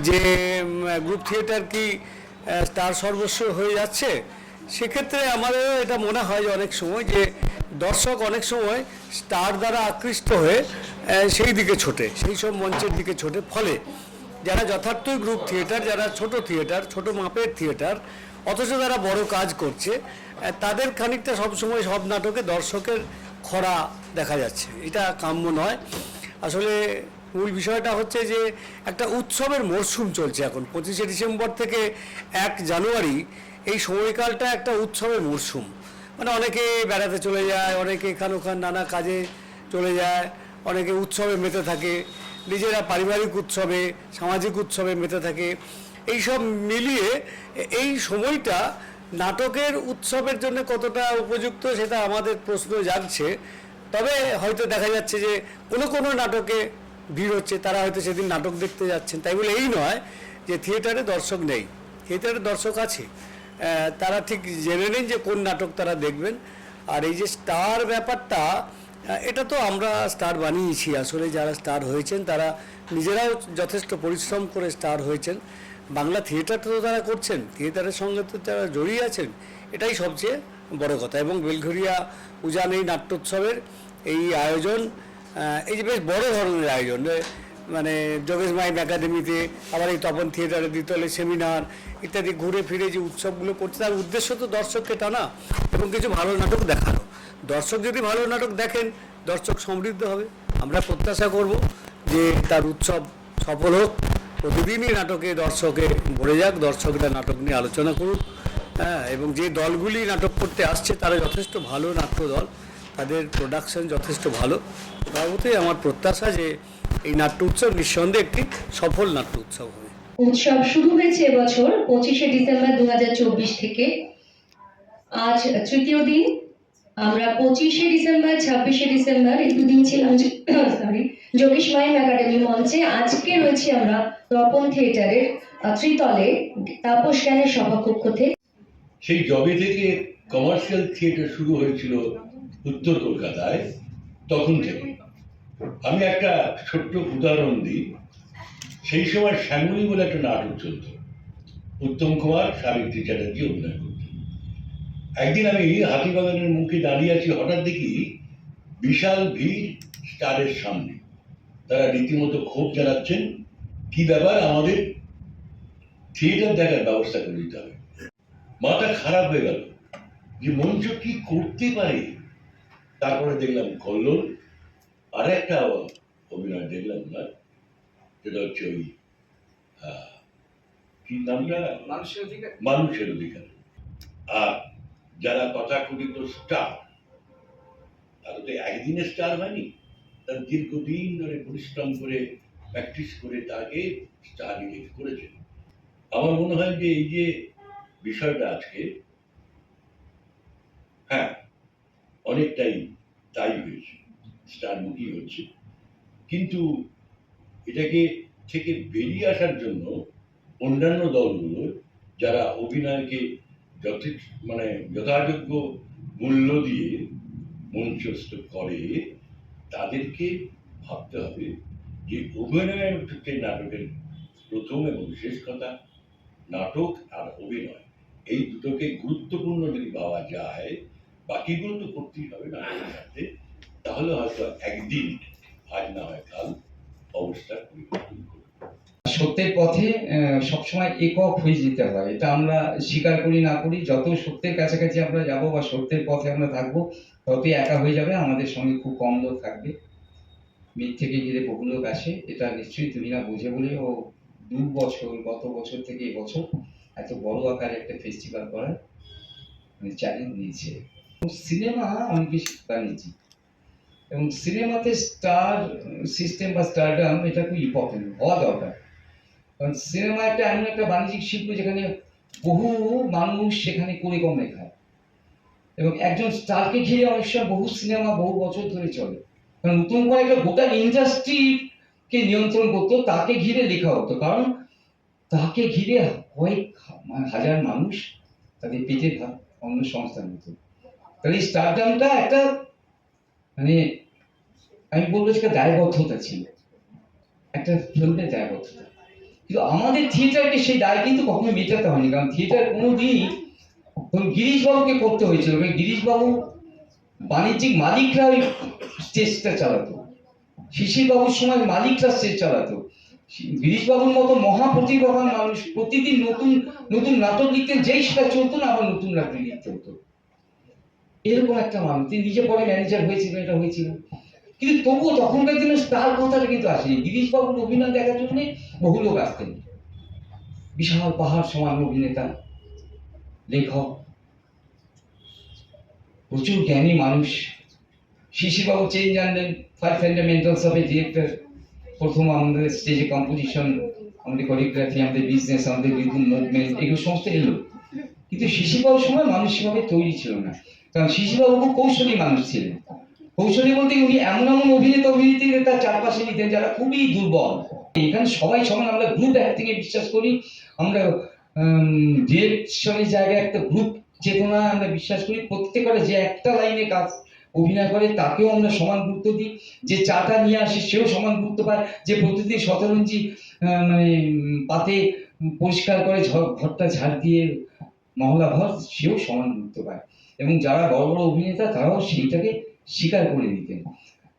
যে গ্রুপ থিয়েটার কি তার সর্বস্ব হয়ে যাচ্ছে, সেক্ষেত্রে আমাদেরও এটা মনে হয় যে অনেক সময় যে দর্শক অনেক সময় স্টার দ্বারা আকৃষ্ট হয়ে সেই দিকে ছোটে, সেই সব মঞ্চের দিকে ছোটে। ফলে যারা যথার্থই গ্রুপ থিয়েটার, যারা ছোট থিয়েটার, ছোট মাপের থিয়েটার, অথচ যারা বড় কাজ করছে, তাদের খানিকটা সবসময় সব নাটকে দর্শকের খরা দেখা যাচ্ছে। এটা কাম্য নয়। আসলে মূল বিষয়টা হচ্ছে যে একটা উৎসবের মরশুম চলছে এখন, 25শে ডিসেম্বর থেকে 1 জানুয়ারি, এই সময়কালটা একটা উৎসবের মরশুম। মানে অনেকে বেড়াতে চলে যায়, অনেকে এখান ওখান নানা কাজে চলে যায়, অনেকে উৎসবে মেতে থাকে, নিজেরা পারিবারিক উৎসবে, সামাজিক উৎসবে মেতে থাকে। এই সব মিলিয়ে এই সময়টা নাটকের উৎসবের জন্য কতটা উপযুক্ত সেটা আমাদের প্রশ্ন জাগছে। তবে হয়তো দেখা যাচ্ছে যে কোনো নাটকে ভিড় হচ্ছে, তারা হয়তো সেদিন নাটক দেখতে যাচ্ছেন, তাই বলে এই নয় যে থিয়েটারে দর্শক নেই। থিয়েটারে দর্শক আছে, তারা ঠিক জেনে নেন যে কোন নাটক তারা দেখবেন। আর এই যে স্টার ব্যাপারটা, এটা তো আমরা স্টার বানিয়েছি। আসলে যারা স্টার হয়েছেন তারা নিজেরাও যথেষ্ট পরিশ্রম করে স্টার হয়েছেন। বাংলা থিয়েটার তো তারা করছেন, থিয়েটারের সঙ্গে তো তারা জড়িয়ে আছেন, এটাই সবচেয়ে বড় কথা। এবং বেলঘরিয়া উজান এই নাট্যোৎসবের এই আয়োজন, এই যে বেশ বড় ধরনের আয়োজন, মানে যোগেশ মাইম একাডেমিতে, আবার এই তপন থিয়েটারের দ্বিতলে সেমিনার ইত্যাদি ঘুরে ফিরে যে উৎসবগুলো করছে, তার উদ্দেশ্য তো দর্শককে টানা এবং কিছু ভালো নাটক দেখানো। দর্শক যদি ভালো নাটক দেখেন, দর্শক সমৃদ্ধ হবে। আমরা প্রত্যাশা করব যে তার উৎসব সফল হোক, প্রতিদিনই নাটকে দর্শকে ভরে যাক, দর্শকরা নাটক নিয়ে আলোচনা করুক। এবং যে দলগুলি নাটক করতে আসছে তারা যথেষ্ট ভালো নাট্য দল, তাদের প্রোডাকশন যথেষ্ট ভালো। তার আমার প্রত্যাশা যে এই নাট্য উৎসব নিঃসন্দেহে একটি সফল নাট্য উৎসব হবে। উৎসব শুরু হয়েছে এবছর 25শে ডিসেম্বর 2024 থেকে। আজ তৃতীয় দিন। আমরা 25শে ডিসেম্বর 26শে ডিসেম্বর এই দুদিন ছিলাম যোগেশ মাইম একাডেমি মঞ্চে। আজকে রয়েছি আমরা তপন থিয়েটারের ত্রিতলে তাপস জ্ঞানের সভাকক্ষ থেকে। সেই জবে থেকে কমার্শিয়াল থিয়েটার শুরু হয়েছিল উত্তর কলকাতায়, তখন থেকে। আমি একটা ছোট্ট উদাহরণ দিই। সেই সময় শ্যামলী বলে একটা নাটক চলত, উত্তম কুমার সাবিত্রী চ্যাটার্জি অভিনয় করতেন। একদিন আমি হাতিবাগানের মুখে দাঁড়িয়ে আছি, হঠাৎ দেখি বিশাল ভিড় স্টারের সামনে। তারা রীতিমতো ক্ষোভ জানাচ্ছেন, কি ব্যাপার, আমাদের থিয়েটার দেখার ব্যবস্থা করে দিতে হবে। মাথা খারাপ হয়ে গেল যে মঞ্চ কি করতে পারে। তারপরে দেখলাম কল্লোল, আর একটা অভিনয় দেখলাম না, যেটা হচ্ছে ওই কি নামটা, মানুষের অধিকার। আর যারা তথাকথিত স্টার, তারা তো একদিনের স্টার হয়নি, তারা দীর্ঘদিন ধরে পরিশ্রম করে প্র্যাকটিস করে তাকে স্টার ইলেক্ট করেছেন। আমার মনে হয় যে এই যে বিষয়টা আজকে, হ্যাঁ অনেকটাই তাই হয়েছে, স্টার মুখী হচ্ছে, কিন্তু এটাকে থেকে বেরিয়ে আসার জন্য অন্যান্য দলগুলো যারা অভিনয়কে যথাযোগ্য মূল্য দিয়ে মঞ্চস্থ করে, তাদেরকে ভাবতে হবে যে অভিনয়ের ক্ষেত্রে নাটকের প্রথম এবং শেষ কথা, নাটক আর অভিনয় এই দুটোকে গুরুত্বপূর্ণ যদি পাওয়া যায়, বাকিগুলো তো করতেই হবে নাটকের সাথে, তাহলে হয়তো একদিন, আজ না হয় কাল, অবস্থার পরিবর্তন করবে। সত্যের পথে সবসময় একক হয়ে যেতে হয়, এটা আমরা স্বীকার করি না করি, যত সত্যের কাছাকাছি আমরা যাব বা সত্যের পথে আমরা থাকবো, ততই একা হয়ে যাবে। আমাদের সঙ্গে খুব কম লোক থাকবে, মিথ্যেকে ঘিরে বহু লোক আসে, এটা নিশ্চয়ই তুমি না বুঝে বলে ও গত বছর থেকে এবছর এত বড় আকারে একটা ফেস্টিভ্যাল করার চ্যালেঞ্জ নিয়েছে। সিনেমা অনেক বেশি বানিয়েছি, এবং সিনেমাতে স্টার সিস্টেম বা স্টারডাম এটা খুব ইম্পর্টেন্ট হওয়া দরকার। কারণ সিনেমা একটা এমন একটা বাণিজ্যিক শিল্প যেখানে বহু মানুষ সেখানে করে কমে খায়, এবং একজন স্টারকে ঘিরে অনেক সময় বহু সিনেমা বহু বছর ধরে চলে। কারণ উত্তম কুমার একটা গোটা ইন্ডাস্ট্রিকে নিয়ন্ত্রণ করতো, তাকে ঘিরে লেখা হতো, কারণ তাকে ঘিরে কয়েক হাজার মানুষ তাদের পেটে ভাত অন্য সংস্থান হতো। তাহলে এই স্টারডামটা একটা আমি বলবো যে দায়বদ্ধতা ছিল, একটা ফিল্মের দায়বদ্ধতা। কিন্তু আমাদের থিয়েটারকে সেই দায় কিন্তু কখনো মেটাতে হয়নি, কারণ থিয়েটার কোনোদিনই গিরিশবাবুকে করতে হয়েছিল। গিরিশবাবু বাণিজ্যিক মালিকরা ওই স্টেজটা চালাতো, শিশিরবাবুর সময় মালিকরা স্টেজ চালাতো। গিরিশবাবুর মতো মহাপ্রতিভাবান মানুষ প্রতিদিন নতুন নতুন নাটক লিখতেন, যেই সেটা চলতো না আবার নতুন নাটক লিখতে হতো। এরকম একটা মানুষ, তিনি নিজে পরে ম্যানেজার হয়েছিল, এটা হয়েছিল। কিন্তু তবুও তখনকার দিনে স্টার কথাটা কিন্তু আসেনি। গিরিশবাবুর অভিনয় দেখার জন্য বহু লোক আসতেন, বিশাল পাহাড় সমান অভিনেতা, লেখক, প্রচুর জ্ঞানী মানুষ। শিশিরবাবু চেঞ্জ আনলেন, 5 ফান্ডামেন্টালস অফ এ ডিরেক্টর, প্রথম আমাদের স্টেজে কম্পোজিশন, আমাদের কোরিওগ্রাফি, আমাদের বিজনেস, আমাদের রিদম, মুভমেন্ট, এগুলো সমস্ত এলো। কিন্তু শিশিরবাবুর সময় মানুষ সেভাবে তৈরি ছিল না, কারণ শিশিরবাবু খুব কৌশলী মানুষ ছিলেন। কৌশলী বলতে উনি এমন এমন অভিনেত্রীদের তার চারপাশে নিতেন যারা খুবই দুর্বল। এখানে সবাই সমান, আমরা গ্রুপ অ্যাক্টিং এ বিশ্বাস করি, আমরা ডিরেকশনের জায়গায় একটা গ্রুপ চেতনা আমরা বিশ্বাস করি। প্রত্যেকের যে একটা লাইনে কাজ অভিনয় করে তাকেও আমরা সমান গুরুত্ব দিই, যে চাটা নিয়ে আসে সেও সমান গুরুত্ব পায়, যে প্রতিদিন শতরঞ্জি পাতে পরিষ্কার করে ঘরটা ঝাড় দিয়ে মহলা ঘর, সেও সমান গুরুত্ব পায়। এবং যারা বড় বড় অভিনেতা তারাও সেইটাকে স্বীকার করে নিতেন।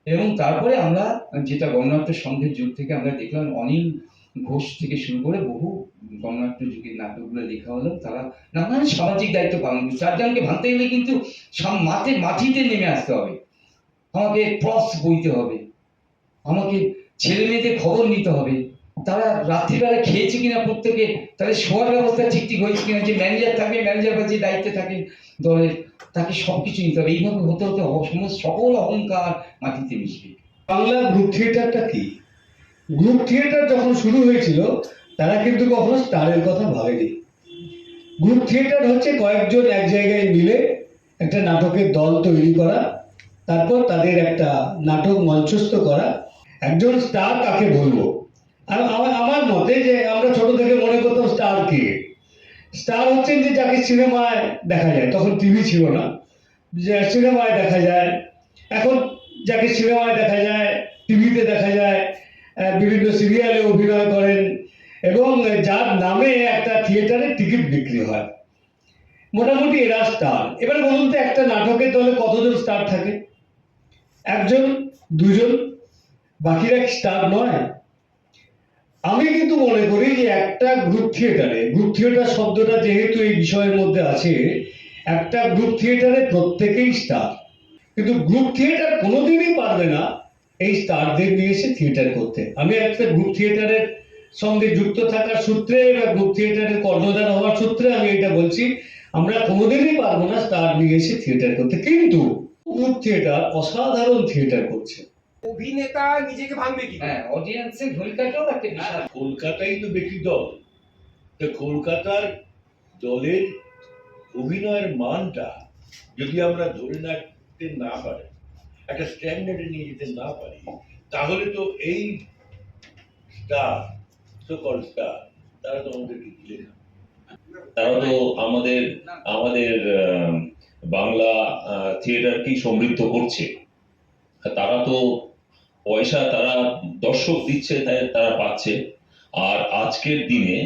এবং তারপরে আমরা যেটা গণনাট্য সংঘের যুগ থেকে আমরা দেখলাম, অনিল ঘোষ থেকে শুরু করে বহু গণনাট্য যুগের নাটকগুলো লেখা হলো, তারা নানান সামাজিক দায়িত্ব পালন করছে। চারজনকে ভাঙতে গেলে কিন্তু মাটিতে নেমে আসতে হবে, আমাকে ক্রস বইতে হবে, আমাকে ছেলে মেয়েদের খবর নিতে হবে, তারা রাত্রিবেলা খেয়েছে কিনা প্রত্যেকে, তাদের শোয়ার ব্যবস্থা ঠিক হয়েছে কিনা, যে ম্যানেজার থাকবে, ম্যানেজার বা যে দায়িত্বে থাকেন দলের, তাকে সবকিছু নিতে হবে। এইভাবে হতে হতে সকল অহংকার মাটিতে মিশবে। বাংলা গ্রুপ থিয়েটারটা কি? গ্রুপ থিয়েটার যখন শুরু হয়েছিল তারা কিন্তু কখনো স্টারের কথা ভাবেনি। গ্রুপ থিয়েটার হচ্ছে কয়েকজন এক জায়গায় মিলে একটা নাটকের দল তৈরি করা, তারপর তাদের একটা নাটক মঞ্চস্থ করা। একজন স্টার কাকে বলবো? আমার মতে যে আমরা ছোট থেকে মনে করতাম স্টার কে? স্টার হচ্ছেন যে যাকে সিনেমায় দেখা যায়, তখন টিভি ছিল না, যে সিনেমায় দেখা যায়। এখন যাকে সিনেমায় দেখা যায়, টিভিতে দেখা যায়, বিভিন্ন সিরিয়ালে অভিনয় করেন এবং যার নামে একটা থিয়েটারে টিকিট বিক্রি হয়, মোটামুটি এরা স্টার। এবারে বলুন তো, একটা নাটকের দলে কতজন স্টার থাকে? একজন, দুজন, বাকিরা কি স্টার নয়? আমি কিন্তু মনে করি যে একটা গ্রুপ থিয়েটার শব্দটা যেহেতু এই বিষয়ের মধ্যে আছে, একটা গ্রুপ থিয়েটারে প্রত্যেকেই স্টার, কিন্তু গ্রুপ থিয়েটার কোনোদিনই পারবে না এই স্টারদের নিয়ে এসে থিয়েটার করতে। আমি একটা গ্রুপ থিয়েটারের সঙ্গে যুক্ত থাকার সূত্রে বা গ্রুপ থিয়েটারের কর্ণধার হওয়ার সূত্রে আমি এটা বলছি, আমরা কোনোদিনই পারবো না স্টার নিয়ে এসে থিয়েটার করতে। কিন্তু গ্রুপ থিয়েটার অসাধারণ থিয়েটার করছে। অভিনেতা নিজেকে ভাঙবে কি? হ্যাঁ, অডিয়েন্সের ভূমিকাটাও একটা বিশাল। কলকাতাই তো ব্যক্তি দল, তো কলকাতার দলের অভিনয়ের মানটা যদি আমরা ধরে রাখতে না পারি, একটা স্ট্যান্ডার্ডে নিয়ে যেতে না পারি, তাহলে তো এই স্টার, সকল স্টার, তারা তো আমাদেরকে দিলে না। তারা তো আমাদের আমাদের বাংলা থিয়েটারকেই সমৃদ্ধ করছে। তারা তো পয়সা তারা দর্শক দিচ্ছে, তাই তারা পাচ্ছে। আর আজকের দিনে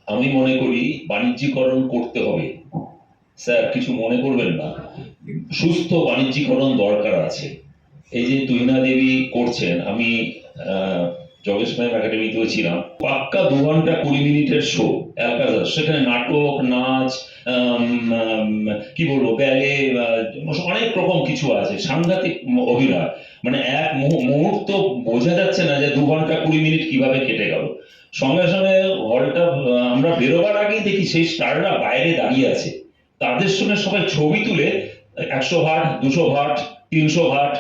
আমি মনে করি বাণিজ্যিকরণ করতে হবে। স্যার কিছু মনে করবেন না, সুস্থ বাণিজ্যিকরণ দরকার আছে। এই যে তুহিনা দেবী করছেন, আমি যোগেশ ম্যাম একাডেমিতেও ছিলাম, পাক্কা 2 ঘন্টা 20 মিনিটের শো অ্যালকাজার, সেখানে নাটক, নাচ, কি বলবো, ব্যালে, অনেক রকম কিছু আছে, সাংঘাতিক অভিনয়। মানে এক মুহূর্ত বোঝা যাচ্ছে না যে 2 ঘন্টা 20 মিনিট কিভাবে কেটে গেল। সঙ্গে সঙ্গে হলটা আমরা বেরোবার আগেই দেখি সেই স্টাররা বাইরে দাঁড়িয়ে আছে, তাদের সঙ্গে সবাই ছবি তুলে 100 ভাট, 200 ভাট, 300 ভাট,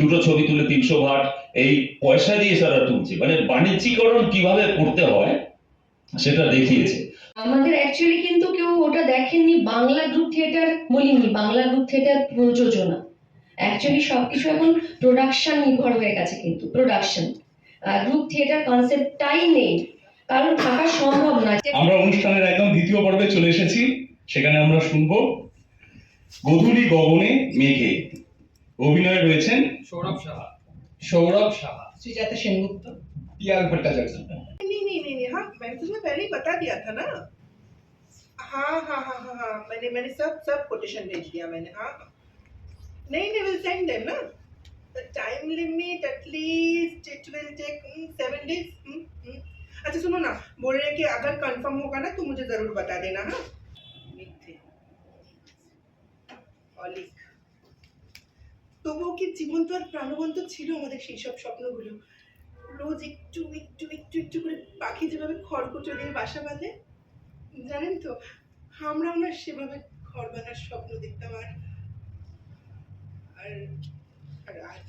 দুটো ছবি তুলে 300 ভাট, এই পয়সা দিয়ে তারা তুলছে। মানে বাণিজ্যিকরণ কিভাবে করতে হয় সেটা দেখিয়েছে। আমাদের অ্যাকচুয়ালি কিন্তু কেউ ওটা দেখেননি, বাংলা গ্রুপ থিয়েটার বলিনি, বাংলা গ্রুপ থিয়েটার প্রযোজনা। অ্যাকচুয়ালি সবকিছু এখন প্রোডাকশন নির্ভর হয়ে গেছে, কিন্তু প্রোডাকশন, গ্রুপ থিয়েটার কনসেপ্টটাই নেই, কারণ থাকা সম্ভব না। আমরা অনুষ্ঠানের একদম দ্বিতীয় পর্বে চলে এসেছি, সেখানে আমরা শুনবো গধূলি গগনে মেঘে। অভিনয়ে রয়েছেন সৌরভ সাহা, সুজাতা সেনগুপ্ত, পিয়াল ভট্টাচার্য। नहीं हाँ मैंने तुम्हें पहले ही बता दिया था ना। हाँ हाँ हाँ हाँ हाँ मैंने सब कोटेशन भेज दिया मैंने। हाँ नहीं विल सेंड देम ना। The time limit at least it will take 7 days। अच्छा सुनो ना, बोल रहे हैं कि अगर कंफर्म होगा ना तो मुझे जरूर बता देना। हाँ অলিক, তবুও কি জীবন্ত আর প্রাণবন্ত ছিল আমাদের সেই সব স্বপ্নগুলো? রোজ একটু একটু একটু একটু করে পাখি যেভাবে খড়কুটো দিয়ে বাসা বাঁধে, জানেন তো, আমরাও না সেভাবে ঘর বাঁধার স্বপ্ন দেখতাম। আর আজ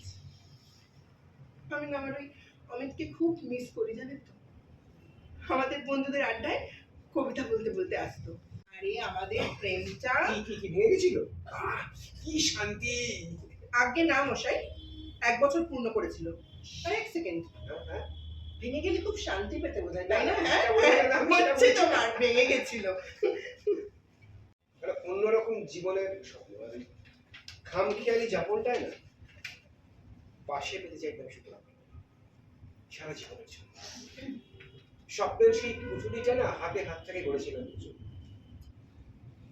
আমি না আমার ওই অমিতকে খুব মিস করি, জানেন তো। আমাদের বন্ধুদের আড্ডায় কবিতা বলতে বলতে আসতো। আরে আমাদের প্রেমটা কি ভেঙে গেছিল? কি শান্তি! আগে না মশাই, 1 বছর পূর্ণ করেছিল। আর 1 সেকেন্ড, ভেঙে গেলে খুব শান্তি পেতে বোঝায়, তাই না? হচ্ছে তোমার ভেঙে গেছিল। অন্যরকম জীবনের স্বপ্ন, খামখেয়ালি যাপনটাই না পাশে পেতে চাইতাম, সুতরাং সারা জীবনের জন্য। স্বপ্নের সেই পুঁটুলিটা না হাতে হাত থেকে গড়েছিলাম।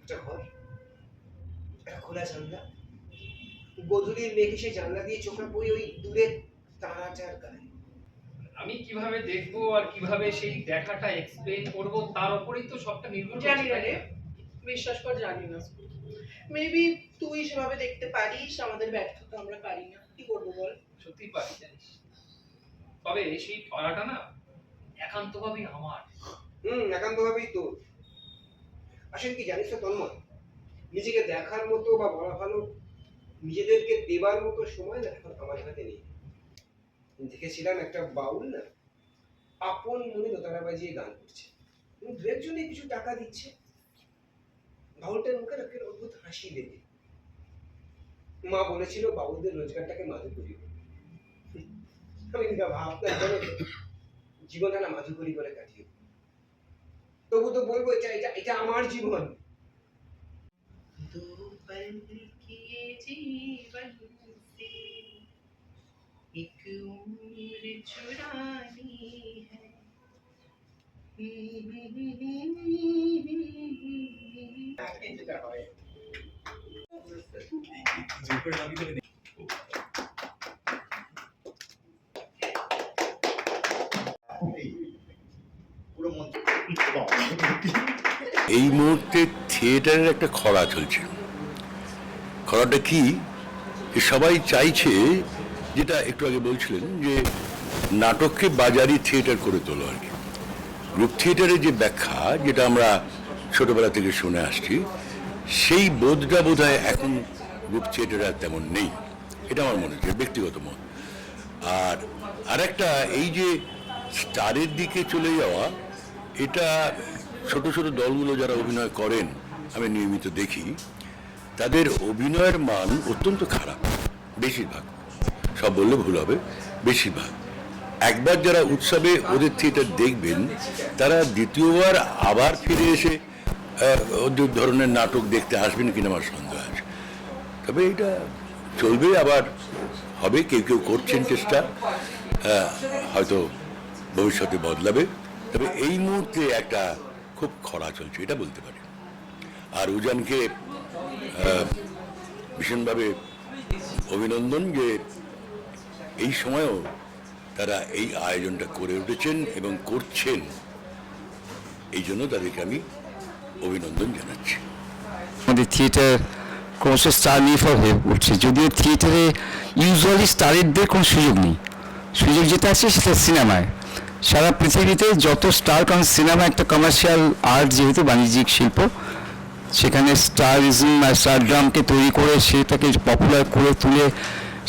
একটা ঘর, একটা খোলা জানলা, গধূলির মেঘে সেই জানলা দিয়ে চোখে পড়ি ওই দূরের তারাটার গায়ে। আমি কিভাবে দেখবো আর কিভাবে সেই দেখাটা এক্সপ্লেইন করব, তার উপরেই তো সবটা নির্ভর করছে। জানি না রে, বিশ্বাস কর জানি না। মেবি তুই সেভাবে দেখতে পারিস, আমাদের ব্যর্থতা আমরা পারি না। কি করবো বল? সত্যি পারি, জানিস, তবে সেই পাড়াটা না একান্তভাবেই আমার। একান্তভাবেই তোর। আসলে কি জানিস তো তন্ময়, নিজেকে দেখার মতো বা বলা ভালো নিজেদেরকে দেবার মতো সময় না এখন আমার হাতে নেই। দেখেছিলাম একটা বাউল না আপন মনে দোতারা বাজিয়ে গান করছে, দু একজনে কিছু টাকা দিচ্ছে, বাউলটার মুখে একটা অদ্ভুত হাসি লেগে। মা বলেছিল বাবুদের রোজগারটাকে মাধুকরী। আমি ভাবতাম জানো তো, জীবনটা না মাধুকরী করে কাটিয়ে, তবু তো বলবো এটা এটা এটা আমার জীবন। एक उम्र चुरानी है। এটা হয় এই মুহূর্তে থিয়েটারের একটা খরা চলছে। খরাটা কি, সবাই চাইছে, যেটা একটু আগে বলছিলেন, যে নাটককে বাজারি থিয়েটার করে তোলো আর কি। গ্রুপ থিয়েটারের যে ব্যাখ্যা, যেটা আমরা ছোটবেলা থেকে শুনে আসছি, সেই বোধটা বোধহয় এখন গ্রুপ থিয়েটারে আর তেমন নেই। এটা আমার মনে হচ্ছে, ব্যক্তিগত মত। আর আরেকটা, এই যে স্টারের দিকে চলে যাওয়া, এটা ছোট ছোট দলগুলো যারা অভিনয় করেন, আমি নিয়মিত দেখি, তাদের অভিনয়ের মান অত্যন্ত খারাপ। বেশিরভাগ, সব বললে ভুল হবে, বেশিরভাগ। একবার যারা উৎসবে ওদের থিয়েটার দেখবেন, তারা দ্বিতীয়বার আবার ফিরে এসে ওদের ধরনের নাটক দেখতে আসবেন কিনা আমার সন্দেহ আছে। তবে এটা চলবে, আবার হবে, কেউ কেউ করছেন চেষ্টা, হয়তো ভবিষ্যতে বদলাবে। তবে এই মুহূর্তে একটা খুব খরা চলছে, এটা বলতে পারি। আর উজানকে ভীষণভাবে অভিনন্দন যে এই সময়েও তারা এই আয়োজনটা করে উঠেছেন এবং করছেন, এই জন্য তাদেরকে আমি অভিনন্দন জানাচ্ছি। আমাদের থিয়েটার ক্রমশ স্টার নির্ভর হয়ে উঠছে, যদিও থিয়েটারে ইউজুয়ালি স্টারেরদের কোনো সুযোগ নেই। সুযোগ যেটা আছে সেটা সিনেমায়। সারা পৃথিবীতে যত স্টার, কারণ সিনেমা একটা কমার্শিয়াল আর্ট, যেহেতু বাণিজ্যিক শিল্প, সেখানে স্টারিজম আর স্টারড্রামকে তৈরি করে সেটাকে পপুলার করে তুলে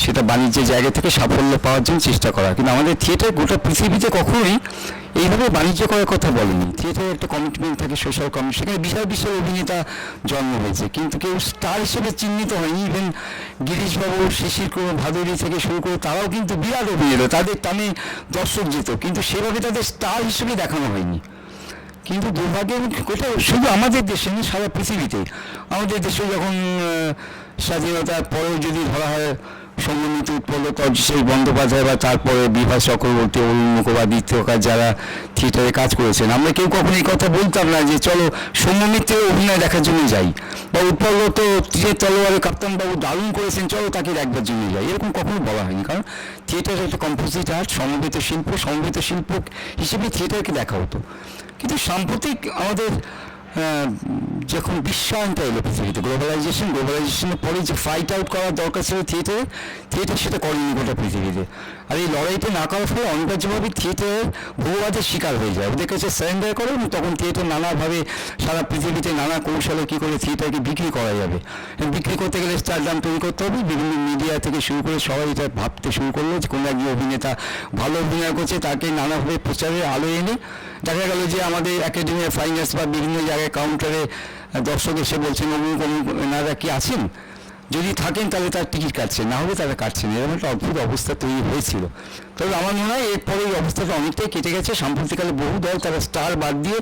সেটা বাণিজ্যের জায়গা থেকে সাফল্য পাওয়ার জন্য চেষ্টা করা। কিন্তু আমাদের থিয়েটার গোটা পৃথিবীতে কখনোই এইভাবে বাণিজ্য করার কথা বলেনি। থিয়েটারে একটা কমিটমেন্ট থাকে, সোশ্যাল কমিটমেন্ট, সেখানে বিশাল বিশাল অভিনেতা জন্ম হয়েছে, কিন্তু কেউ স্টার হিসেবে চিহ্নিত হয়নি। ইভেন গিরিশবাবু, শিশির কুমার ভাদুরী থেকে শুরু করে তারাও কিন্তু বিরাট অভিনেতা, তাদের টানে দর্শক যেত, কিন্তু সেভাবে তাদের স্টার হিসেবে দেখানো হয়নি। কিন্তু দুর্ভাগ্যের কথা শুধু আমাদের দেশে নয়, সারা পৃথিবীতে। আমাদের দেশে যখন স্বাধীনতার পরেও যদি ধরা হয় সৌম্যমিত্র, উৎপল সেই বন্দ্যোপাধ্যায়, বা তারপরে বিভা চক্রবর্তী, অরুণ মুখোপাধ্যায়, যারা থিয়েটারে কাজ করেছেন, আমরা কেউ কখনো এই কথা বলতাম না যে চলো সৌম্যমিত্রের অভিনয় দেখার জন্য যাই, বা উৎপল তো তীরের তলোয়ারে কাপ্তানবাবু দারুণ করেছেন, চলো তাকে দেখবার জন্য যাই, এরকম কখনো বলা হয়নি। কারণ থিয়েটার একটা কম্পোজিট আর্ট, সমবেত শিল্প, সমবেত শিল্প হিসেবে থিয়েটারকে দেখা হতো। কিন্তু সাম্প্রতিক আমাদের যখন বিশ্বায়নটা এলো পৃথিবীতে, গ্লোবালাইজেশনের পরে যে ফাইট আউট করার দরকার ছিল থিয়েটার সেটা করেনি গোটা পৃথিবীতে। আর এই লড়াইটা না করার ফলে অনিবার্যভাবে থিয়েটারের ভূবাদের শিকার হয়ে যায়, ওদের কাছে সারেন্ডার করে, এবং তখন থিয়েটার নানাভাবে সারা পৃথিবীতে নানা কৌশলে কী করে থিয়েটারকে বিক্রি করা যাবে। বিক্রি করতে গেলে স্টারডাম তৈরি করতে হবে। বিভিন্ন মিডিয়া থেকে শুরু করে সবাই এটা ভাবতে শুরু করলো যে কোনো একজন অভিনেতা ভালো অভিনয় করছে, তাকে নানাভাবে প্রচারের আলো এনে দেখা গেল যে আমাদের একাডেমির ফাইনান্স বা বিভিন্ন জায়গায় কাউন্টারে দর্শক এসে বলছেন অমুক অমুক এনারা কি আছেন, যদি থাকেন তাহলে তার টিকিট কাটছে, না হলে তারা কাটছেন। এরকম একটা অদ্ভুত অবস্থা তৈরি হয়েছিল। তবে আমার মনে হয় এরপরে এই অবস্থাটা অনেকটাই কেটে গেছে। সাম্প্রতিককালে বহু দল তারা স্টার বাদ দিয়ে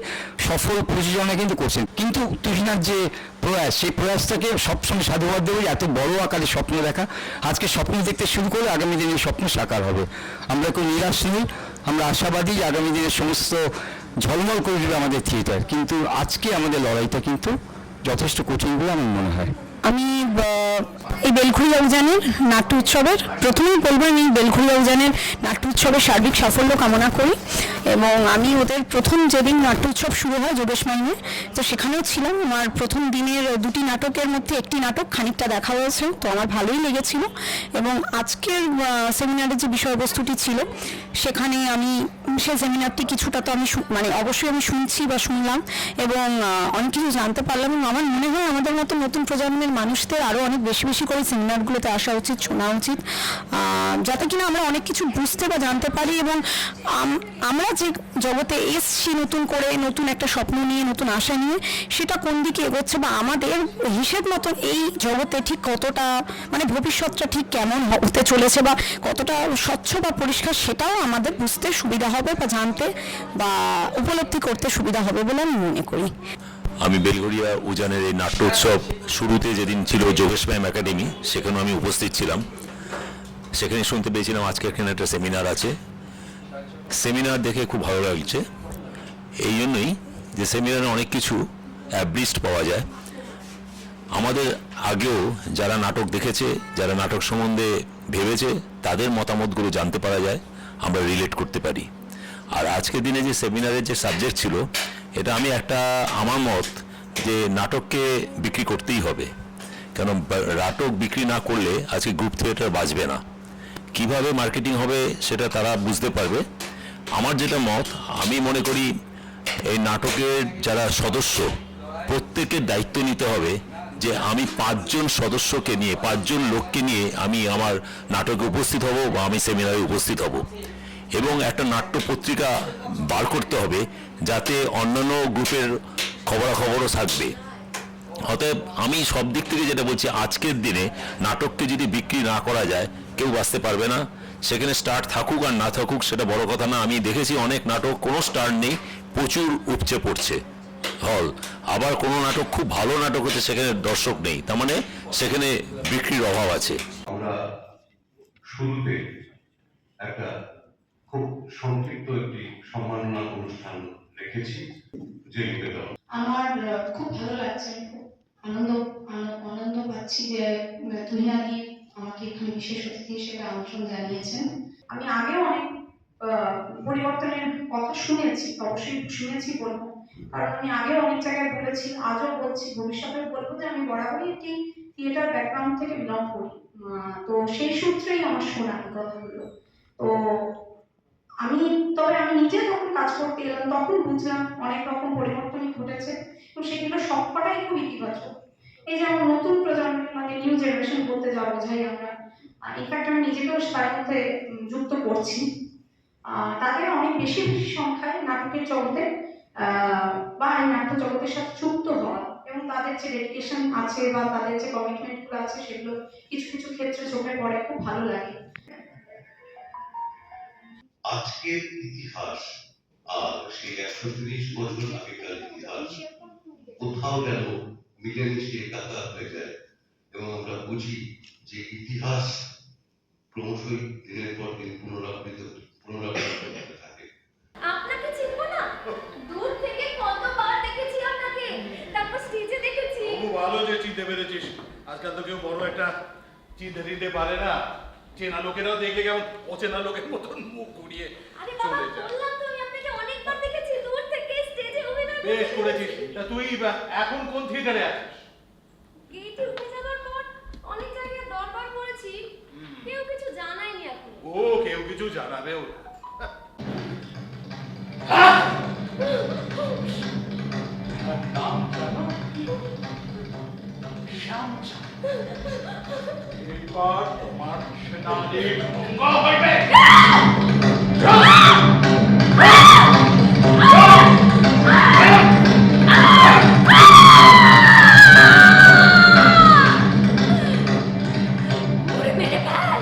সফল প্রযোজনা কিন্তু করছেন, কিন্তু তুহিনার যে প্রয়াস, সেই প্রয়াসটাকে সবসময় সাধুবাদ দেবে। এত বড় আকারে স্বপ্ন দেখা, আজকে স্বপ্ন দেখতে শুরু করলে আগামী দিনে স্বপ্ন সাকার হবে। আমরা কেউ নিরাশ নই, আমরা আশাবাদী যে আগামী দিনের সমস্ত ঝলমল করে দেবে আমাদের থিয়েটার। কিন্তু আজকে আমাদের লড়াইটা কিন্তু যথেষ্ট কঠিন বলে আমার মনে হয়। আমি এই বেলঘড়িয়া উজানের নাট্য উৎসবের প্রথমেই বলবো, আমি বেলঘড়িয়া উজানের নাট্য উৎসবের সার্বিক সাফল্য কামনা করি, এবং আমি ওদের প্রথম যেদিন নাট্য উৎসব শুরু হয় যোগেশ মাইনে, তো সেখানেও ছিলাম। আমার প্রথম দিনের দুটি নাটকের মধ্যে একটি নাটক খানিকটা দেখা হয়েছে, তো আমার ভালোই লেগেছিল। এবং আজকের সেমিনারের যে বিষয়বস্তুটি ছিল, সেখানে আমি সেই সেমিনারটি কিছুটা তো আমি মানে অবশ্যই আমি শুনছি বা শুনলাম, এবং অনেক কিছু জানতে পারলাম। এবং আমার মনে হয় আমাদের মতো নতুন প্রজন্মের মানুষদের আরও অনেক বেশি বেশি করে সেমিনারগুলোতে আসা উচিত, শোনা উচিত, যাতে কিনা আমরা অনেক কিছু বুঝতে বা জানতে পারি। এবং আমরা যে জগতে এসছি নতুন করে, নতুন একটা স্বপ্ন নিয়ে, নতুন আশা নিয়ে, সেটা কোন দিকে এগোচ্ছে বা আমাদের হিসেব মতন এই জগতে ঠিক কতটা মানে ভবিষ্যৎটা ঠিক কেমন হতে চলেছে বা কতটা স্বচ্ছ বা পরিষ্কার, সেটাও আমাদের বুঝতে সুবিধা হবে বা জানতে বা উপলব্ধি করতে সুবিধা হবে বলে আমি মনে করি। আমি বেলঘরিয়া উজানের এই নাট্যোৎসব শুরুতে যেদিন ছিল যোগেশ ম্যাম একাডেমি, সেখানেও আমি উপস্থিত ছিলাম। সেখানে শুনতে পেয়েছিলাম আজকে এখানে একটা সেমিনার আছে। সেমিনার দেখে খুব ভালো লাগছে, এই জন্যই যে সেমিনারে অনেক কিছু অ্যাবলিস্ট পাওয়া যায়। আমাদের আগেও যারা নাটক দেখেছে, যারা নাটক সম্বন্ধে ভেবেছে, তাদের মতামতগুলো জানতে পারা যায়, আমরা রিলেট করতে পারি। আর আজকের দিনে যে সেমিনারের যে সাবজেক্ট ছিল, এটা আমি আমার মত যে নাটককে বিক্রি করতেই হবে, কেন নাটক বিক্রি না করলে আজকে গ্রুপ থিয়েটার বাঁচবে না। কিভাবে মার্কেটিং হবে সেটা তারা বুঝতে পারবে। আমার যেটা মত, আমি মনে করি এই নাটকের যারা সদস্য, প্রত্যেকের দায়িত্ব নিতে হবে যে আমি 5 জন সদস্যকে নিয়ে, 5 জন লোককে নিয়ে আমি আমার নাটকে উপস্থিত হব বা আমি সেমিনারে উপস্থিত হব, এবং একটা নাট্য পত্রিকা বার করতে হবে যাতে অন্যান্য গ্রুপের খবরাখবরও থাকবে। অতএব আমি সব দিক থেকে যেটা বলছি, আজকের দিনে নাটককে যদি বিক্রি না করা যায়, কেউ বাঁচতে পারবে না। সেখানে স্টার থাকুক আর না থাকুক সেটা বড় কথা না। আমি দেখেছি অনেক নাটক কোনো স্টার নেই, প্রচুর উপচে পড়ছে হল। আবার কোনো নাটক খুব ভালো নাটক হচ্ছে, সেখানে দর্শক নেই, তার মানে সেখানে বিক্রির অভাব আছে। আমরা শুরুতে একটা খুব সংক্ষিপ্ত একটি সম্মাননা অনুষ্ঠান রেখেছি, যে নিবেদন আমার খুব ভালো লাগছে, খুব আনন্দ পাচ্ছি যে তুহিনাদি আমাকে এখানে বিশেষ অতিথি হিসেবে আমন্ত্রণ জানিয়েছেন। আমি আগেও অনেক পরিবর্তনের কথা শুনেছি, অবশ্যই শুনেছি বলবো, কারণ আমি আগেও অনেক জায়গায় বলেছি, আজও বলছি, ভবিষ্যতেও বলবো যে আমি বরাবরই একটি থিয়েটার ব্যাকগ্রাউন্ড থেকে বিলং করি। তো সেই সূত্রেই আমার শোনা এই কথাগুলো। তো তবে আমি নিজে যখন কাজ করতে এলাম তখন বুঝলাম অনেক রকম পরিবর্তনই ঘটেছে, এবং সেগুলো সবকটাই খুব ইতিবাচক। এই যে আমার নতুন প্রজন্মের মানে নিউ জেনারেশন বলতে যা বোঝাই আমরা, ইনফ্যাক্ট আমি নিজেকেও তার মধ্যে যুক্ত করছি, তাদের অনেক বেশি বেশি সংখ্যায় নাটকের জগতে বা এই নাট্য জগতের সাথে যুক্ত হওয়া, এবং তাদের যে ডেডিকেশন আছে বা তাদের যে কমিটমেন্টগুলো আছে, সেগুলো কিছু কিছু ক্ষেত্রে চোখে পড়ে, খুব ভালো লাগে। আজকের ইতিহাস আর সেই 130 বছর আগেকার ইতিহাস কোথাও যেন মিলেমিশে একাকার হয়ে যায়, এবং আমরা বুঝি যে ইতিহাস ক্রমশই দিনের পর দিন পুনরাবৃত্ত হতে থাকে। আপনাকে চিনবো না? দূর থেকে কতবার দেখেছি আপনাকে, তারপর স্টেজে দেখেছি। খুব ভালো যে চিনতে পেরেছিস। আজকাল তো কেউ বড় একটা চিনতে পারে না। চেনা লোকেরাও দেখলে কেমন অচেনা লোকের মতন মুখ ঘুরিয়ে চলে যায়। বললাম তো আমি আপনাকে অনেকবার দেখেছি দূর থেকে স্টেজে অভিনয় করতে। বেশ করেছিস। তা তুই এখন কোন থিয়েটারে আছিস? গেটে উঠে যাওয়ার পর অনেক জায়গায় দরবার করেছি, কেউ কিছু জানায়নি এখন। ও কেউ কিছু জানাবেও না। নাম জানো? শ্যামচাঁদ। এবার তোমার সেনানির মঙ্গল হইবে। মেরে ফেল,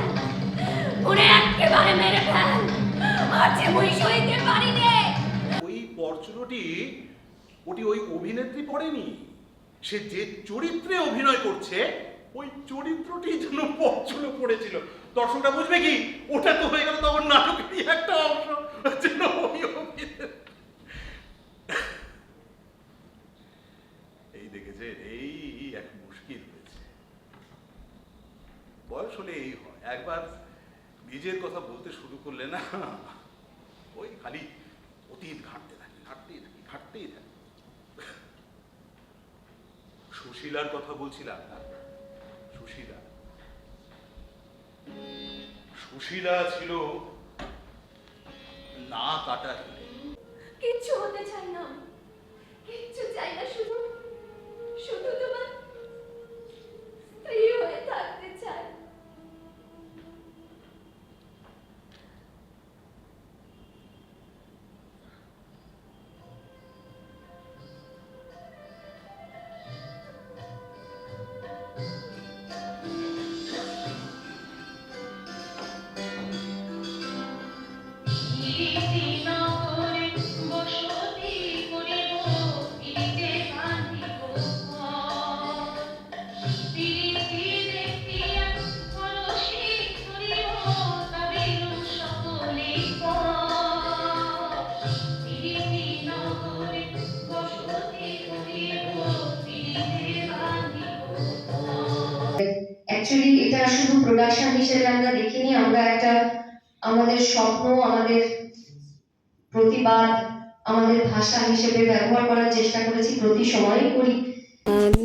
ওরে একেবারে মেরে ফেল, আর যে মই সইতে পারি নে। ওই পরচুলোটি ওই অভিনেত্রী পড়েনি, সে যে চরিত্রে অভিনয় করছে ওই চরিত্রটি যেন পরচুলো পড়েছিল। দর্শকরা বুঝবে কি, ওটা তো হয়ে গেল তখন নাটকেরই একটা অংশ, যেন ওই এই দেখেছে, এই এক মুশকিল হয়েছে। বয়স হলে এই হয়, একবার নিজের কথা বলতে শুরু করলে না, ওই খালি অতীত ঘাটতেই থাকে। সুশীলার কথা বলছিলাম না, সুশীলা ছিল না কাটা। কিচ্ছু হতে চাই না, কিচ্ছু চাই না, শুধু তোমার অ্যাকচুয়ালি এটা শুধু প্রোডাকশন হিসেবে আমরা দেখিনি, আমরা একটা আমাদের স্বপ্ন, আমাদের প্রতিবাদ, আমাদের ভাষা হিসেবে ব্যবহার করার চেষ্টা করেছি, প্রতি সময়ই করি।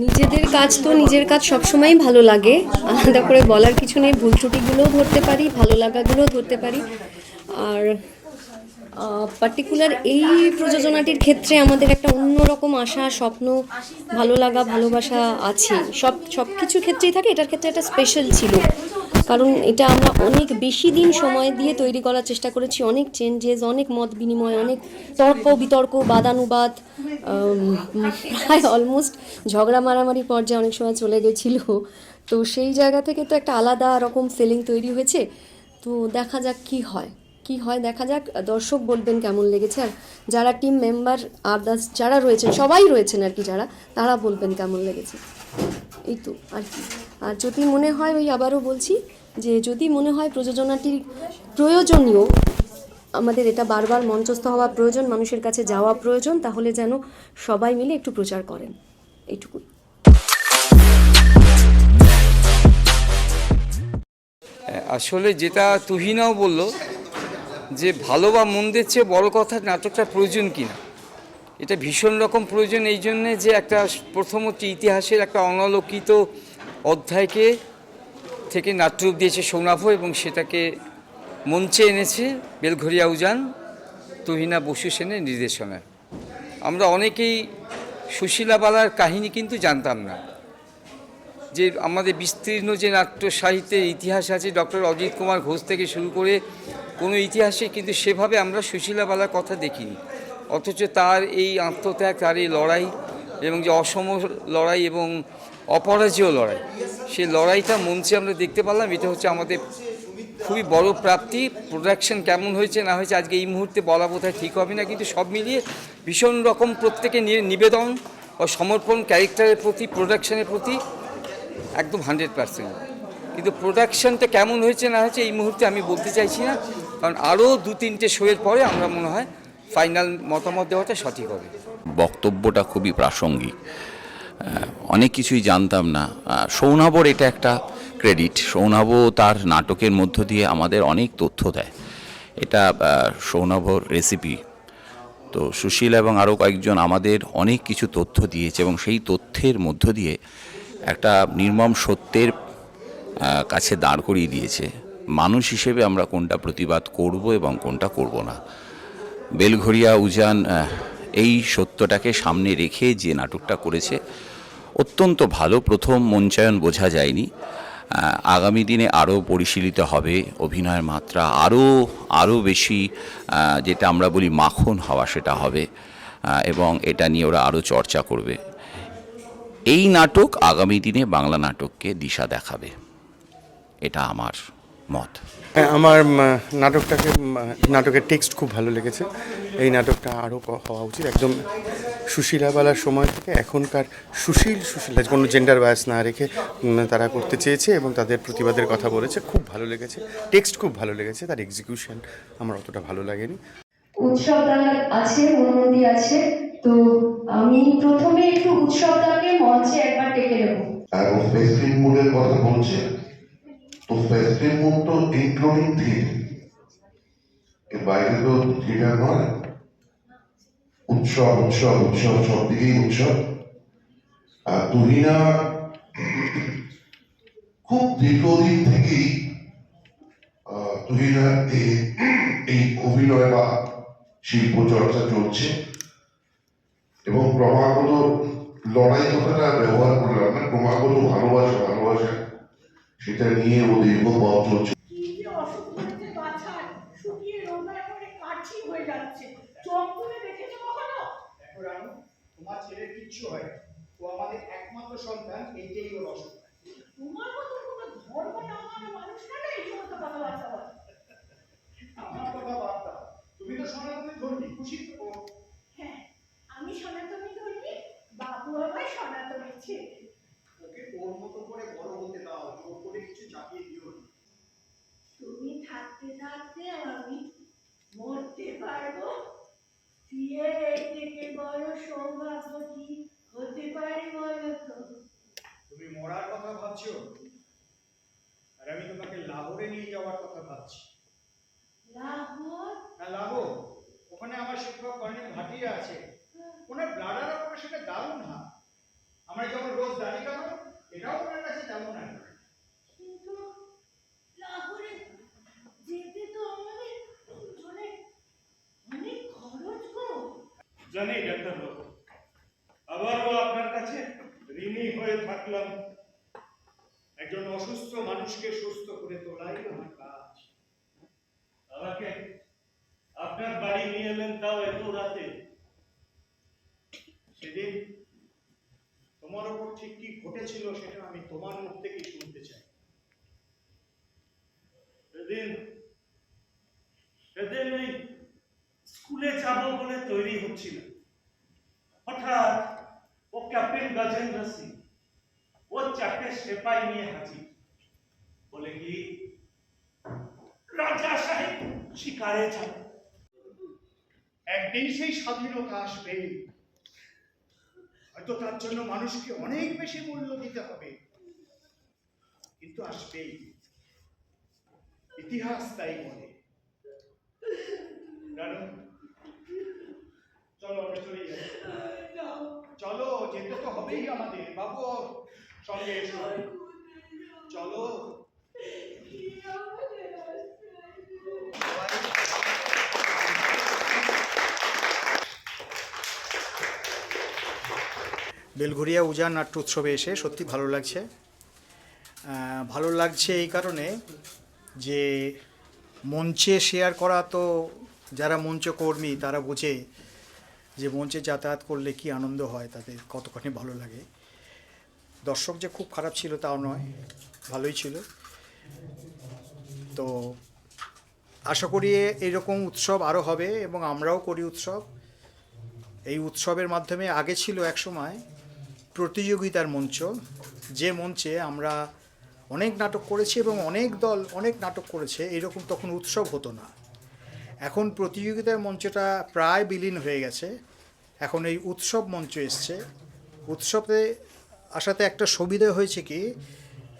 নিজেদের কাজ তো নিজের কাজ সবসময়ই ভালো লাগে, আলাদা করে বলার কিছু নেই। ভুল ত্রুটিগুলোও ধরতে পারি, ভালো লাগাগুলোও ধরতে পারি। আর পার্টিকুলার এই প্রযোজনাটির ক্ষেত্রে আমাদের একটা অন্যরকম আশা, স্বপ্ন, ভালো লাগা, ভালোবাসা আছে। সব কিছুর ক্ষেত্রেই থাকে, এটার ক্ষেত্রে একটা স্পেশাল ছিল, কারণ এটা আমরা অনেক বেশি দিন সময় দিয়ে তৈরি করার চেষ্টা করেছি। অনেক চেঞ্জেস, অনেক মত বিনিময়, অনেক তর্ক বিতর্ক, বাদানুবাদ, প্রায় অলমোস্ট ঝগড়া মারামারি পর্যায়ে অনেক সময় চলে গেছিলো। তো সেই জায়গা থেকে তো একটা আলাদা রকম ফিলিং তৈরি হয়েছে। তো দেখা যাক কি হয় দেখা যাক, দর্শক বলবেন কেমন লেগেছে, আর যারা টিম মেম্বার আদার্স যারা রয়েছেন, সবাই রয়েছেন আর কি, তারা বলবেন কেমন লেগেছে। এই তো আর কি। আর যদি মনে হয়, ওই আবারও বলছি যে যদি মনে হয় প্রযোজনাটি প্রয়োজনীয়, আমাদের এটা বারবার মঞ্চস্থ হওয়া প্রয়োজন, মানুষের কাছে যাওয়া প্রয়োজন, তাহলে যেন সবাই মিলে একটু প্রচার করেন, এইটুকুই। আসলে যেটা তুহিনাও বলল যে ভালো বা মন্দের চেয়ে বড় কথা নাটকটা প্রয়োজন কিনা, এটা ভীষণ রকম প্রয়োজন। এই জন্যে যে একটা প্রথমত ইতিহাসের একটা অনালোকিত অধ্যায়কে থেকে নাট্যরূপ দিয়েছে সৌনাভ, এবং সেটাকে মঞ্চে এনেছে বেলঘরিয়া উজান, তুহিনা বসু সেনের নির্দেশনায়। আমরা অনেকেই সুশীলা বালার কাহিনী কিন্তু জানতাম না, যে আমাদের বিস্তীর্ণ যে নাট্য সাহিত্যের ইতিহাস আছে, ডক্টর অজিত কুমার ঘোষ থেকে শুরু করে কোনো ইতিহাসে কিন্তু সেভাবে আমরা সুশীলা বালার কথা দেখিনি। অথচ তার এই আত্মত্যাগ, তার এই লড়াই, এবং যে অসম লড়াই এবং অপরাজেয় লড়াই, সেই লড়াইটা মঞ্চে আমরা দেখতে পারলাম। এটা হচ্ছে আমাদের খুবই বড় প্রাপ্তি। প্রোডাকশন কেমন হয়েছে না হয়েছে আজকে এই মুহূর্তে বলা বোধহয় ঠিক হবে না, কিন্তু সব মিলিয়ে ভীষণ রকম প্রত্যেকে নিবেদন ও সমর্পণ ক্যারেক্টারের প্রতি, প্রোডাকশনের প্রতি একদম 100%। কিন্তু প্রোডাকশনটা কেমন হয়েছে না হয়েছে এই মুহূর্তে আমি বলতে চাইছি না, কারণ আরও 2-3টে শোয়ের পরে আমরা মনে হয় ফাইনাল মতামত দেওয়াটা সঠিক হবে। বক্তব্যটা খুবই প্রাসঙ্গিক, অনেক কিছুই জানতাম না। সৌনাভর এটা একটা ক্রেডিট। সৌনাভ তার নাটকের মধ্য দিয়ে আমাদের অনেক তথ্য দেয়, এটা সৌনাভর রেসিপি। তো সুশীল এবং আরও কয়েকজন আমাদের অনেক কিছু তথ্য দিয়েছে, এবং সেই তথ্যের মধ্য দিয়ে একটা নির্মম সত্যের কাছে দাঁড় করিয়ে দিয়েছে মানুষ হিসেবে আমরা কোনটা প্রতিবাদ করব এবং কোনটা করব না। বেলঘরিয়া উজান এই সত্যটাকে সামনে রেখে যে নাটকটা করেছে অত্যন্ত ভালো। প্রথম মঞ্চায়ন বোঝা যায়নি, আগামী দিনে আরও পরিশীলিত হবে, অভিনয়ের মাত্রা আরও বেশি, যেটা আমরা বলি মাখন হওয়া, সেটা হবে, এবং এটা নিয়ে ওরা আরও চর্চা করবে। এই নাটক আগামী দিনে বাংলা নাটককে দিশা দেখাবে, এটা আমার মত। আমার নাটকের টেক্সট খুব ভালো লেগেছে। এই নাটকটা আরও হওয়া উচিত, একদম সুশীলা বালার সময় থেকে এখনকার সুশীলা কোনো জেন্ডার বায়াস না রেখে তারা করতে চেয়েছে, এবং তাদের প্রতিবাদের কথা বলেছে। খুব ভালো লেগেছে, টেক্সট খুব ভালো লেগেছে, তার এক্সিকিউশন আমার অতটা ভালো লাগেনি। উৎসব গান আছে, মনোমতি আছে, তো আমি প্রথমে একটু উৎসব গানকে মঞ্চে একবার ডেকে নেব। এবং ফেস্টিভ মুডের কথা বলছে, তো ফেস্টিভ মুড তো ইনক্লুডিং থিম, এর বাইরে তো থিয়েটার নয়। উৎসব উৎসব উৎসব, সব দিকেই উৎসব। আর তুহিনা খুব দীর্ঘদিন থেকেই তুহিনার এই অভিনয় বা শিল্প চর্চা চলছে, এবং ক্রমাগত লড়াই কথাটা ব্যবহার করলাম না, ক্রমাগত ভালোবাসা সেটা নিয়ে ও দীর্ঘ পথ চলছে। তোমার ছেলের কিচ্ছু হয়, ও আমাদের একমাত্র সন্তান, এইটাই ওর অসুখ। তোমার মতো কোনো ধর্ম না মানে মানুষ না, এই সমস্ত কথাবার্তা বলে। আমার কথা বার্তা, তুমি তো সনাতনী ধর্মী, খুশি তো? হ্যাঁ, আমি সনাতনী ধর্মী, বাবু আমার সনাতনী ছেলে। ওকে ওর মতো করে কথা ভাবছো, আর আমি তোমাকে লাহোরে নিয়ে যাওয়ার কথা ভাবছি। হ্যাঁ, লাহোর। ওখানে আমার শিক্ষক কর্নেল ভাটিয়া আছে, ওনার ব্লাডার অপারেশনে দারুণ হাত। আমরা যখন রোজ দাঁড়ি কাটো, এটাও ওনার কাছে তেমন আর কিন্তু লাহোরে যেতে তো আমাদের অনেক খরচ গো। জানি ডাক্তারবাবু, আবারও আপনার কাছে ঋণী হয়ে থাকলাম। একজন অসুস্থ মানুষকে সুস্থ করে তোলাই আমার কাজ। আমাকে আপনার বাড়ি নিয়ে এলেন, তাও এত রাতে। সেদিন তোমার ওপর ঠিক কি ঘটেছিল সেটা আমি তোমার মুখ থেকেই শুনতে চাই। সেদিন ওই স্কুলে যাব বলে তৈরি হচ্ছিল, হঠাৎ ও ক্যাপ্টেন গজেন্দ্র সিং ও 4টে সেপাই নিয়ে হাজির। বলে কি রাজা সাহেব শিকারে যান, একদিন সেই স্বাধীনতা আসবে, হয়তো তার জন্য মানুষকে অনেক বেশি মূল্য দিতে হবে, কিন্তু আসবেই। ইতিহাস তাই বলে। চলো আমরা চলে যাই। চলো, যেতে তো হবেই আমাদের। বাবু সঙ্গে এসো, চলো। বেলঘরিয়া উজান নাট্য উৎসবে এসে সত্যি ভালো লাগছে। ভালো লাগছে এই কারণে যে মঞ্চে শেয়ার করা, তো যারা মঞ্চকর্মী তারা বোঝে যে মঞ্চে যাতায়াত করলে কি আনন্দ হয়, তাদের কতখানি ভালো লাগে। দর্শক যে খুব খারাপ ছিল তাও নয়, ভালোই ছিল। তো আশা করি এইরকম উৎসব আরও হবে এবং আমরাও করি উৎসব। এই উৎসবের মাধ্যমে আগে ছিল এক সময় প্রতিযোগিতার মঞ্চ, যে মঞ্চে আমরা অনেক নাটক করেছি এবং অনেক দল অনেক নাটক করেছে, এরকম তখন উৎসব হতো না। এখন প্রতিযোগিতার মঞ্চটা প্রায় বিলীন হয়ে গেছে, এখন এই উৎসব মঞ্চ এসছে। উৎসবে আসাতে একটা সুবিধা হয়েছে কি,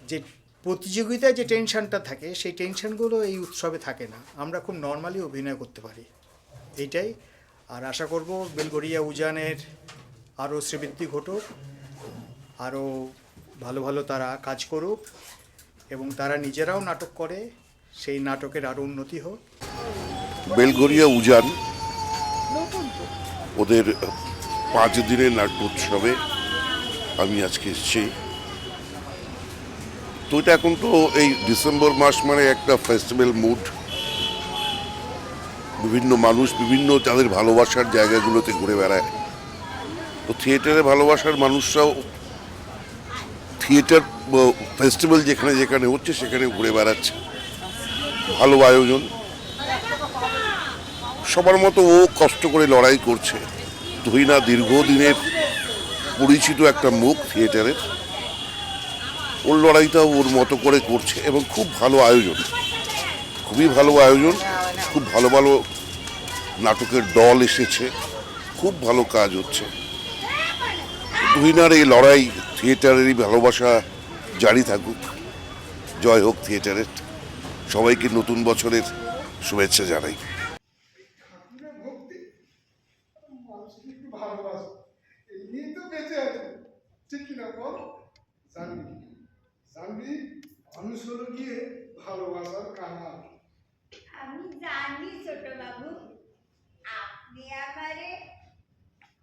যে প্রতিযোগিতায় যে টেনশনটা থাকে সেই টেনশনগুলো এই উৎসবে থাকে না, আমরা খুব নর্মালি অভিনয় করতে পারি, এইটাই। আর আশা করব বেলঘরিয়া উজানের আরও শ্রীবৃদ্ধি ঘটুক, আরও ভালো ভালো তারা কাজ করুক এবং তারা নিজেরাও নাটক করে, সেই নাটকের আরও উন্নতি হোক। বেলঘরিয়া উজান ওদের 5 দিনের নাট্য উৎসবে আমি আজকে এসেছি। তো এটা এখন তো এই ডিসেম্বর মাস মানে একটা ফেস্টিভ্যাল মুড, বিভিন্ন মানুষ বিভিন্ন তাদের ভালোবাসার জায়গাগুলোতে ঘুরে বেড়ায়। তো থিয়েটারে ভালোবাসার মানুষরাও থিয়েটার ফেস্টিভ্যাল যেখানে যেখানে হচ্ছে সেখানে ঘুরে বেড়াচ্ছে। ভালো আয়োজন, সবার মতো ও কষ্ট করে লড়াই করছে। তুহিনা দীর্ঘদিনের পরিচিত একটা মুখ থিয়েটারের, ওর লড়াইটাও ওর মতো করে করছে এবং খুব ভালো আয়োজন, খুবই ভালো আয়োজন। খুব ভালো ভালো নাটকের দল এসেছে, খুব ভালো কাজ হচ্ছে। তুহিনার এই লড়াই, থিয়েটারেরই ভালোবাসা জারি থাকুক। জয় হোক থিয়েটারের। সবাইকে নতুন বছরের শুভেচ্ছা জানাই। এমনি তো বেঁচে আছে, ঠিক কিনা বল? জানবি মানুষ হলো গিয়ে ভালোবাসার কাঙাল। আমি জানি ছোট বাবু, আপনি আমারে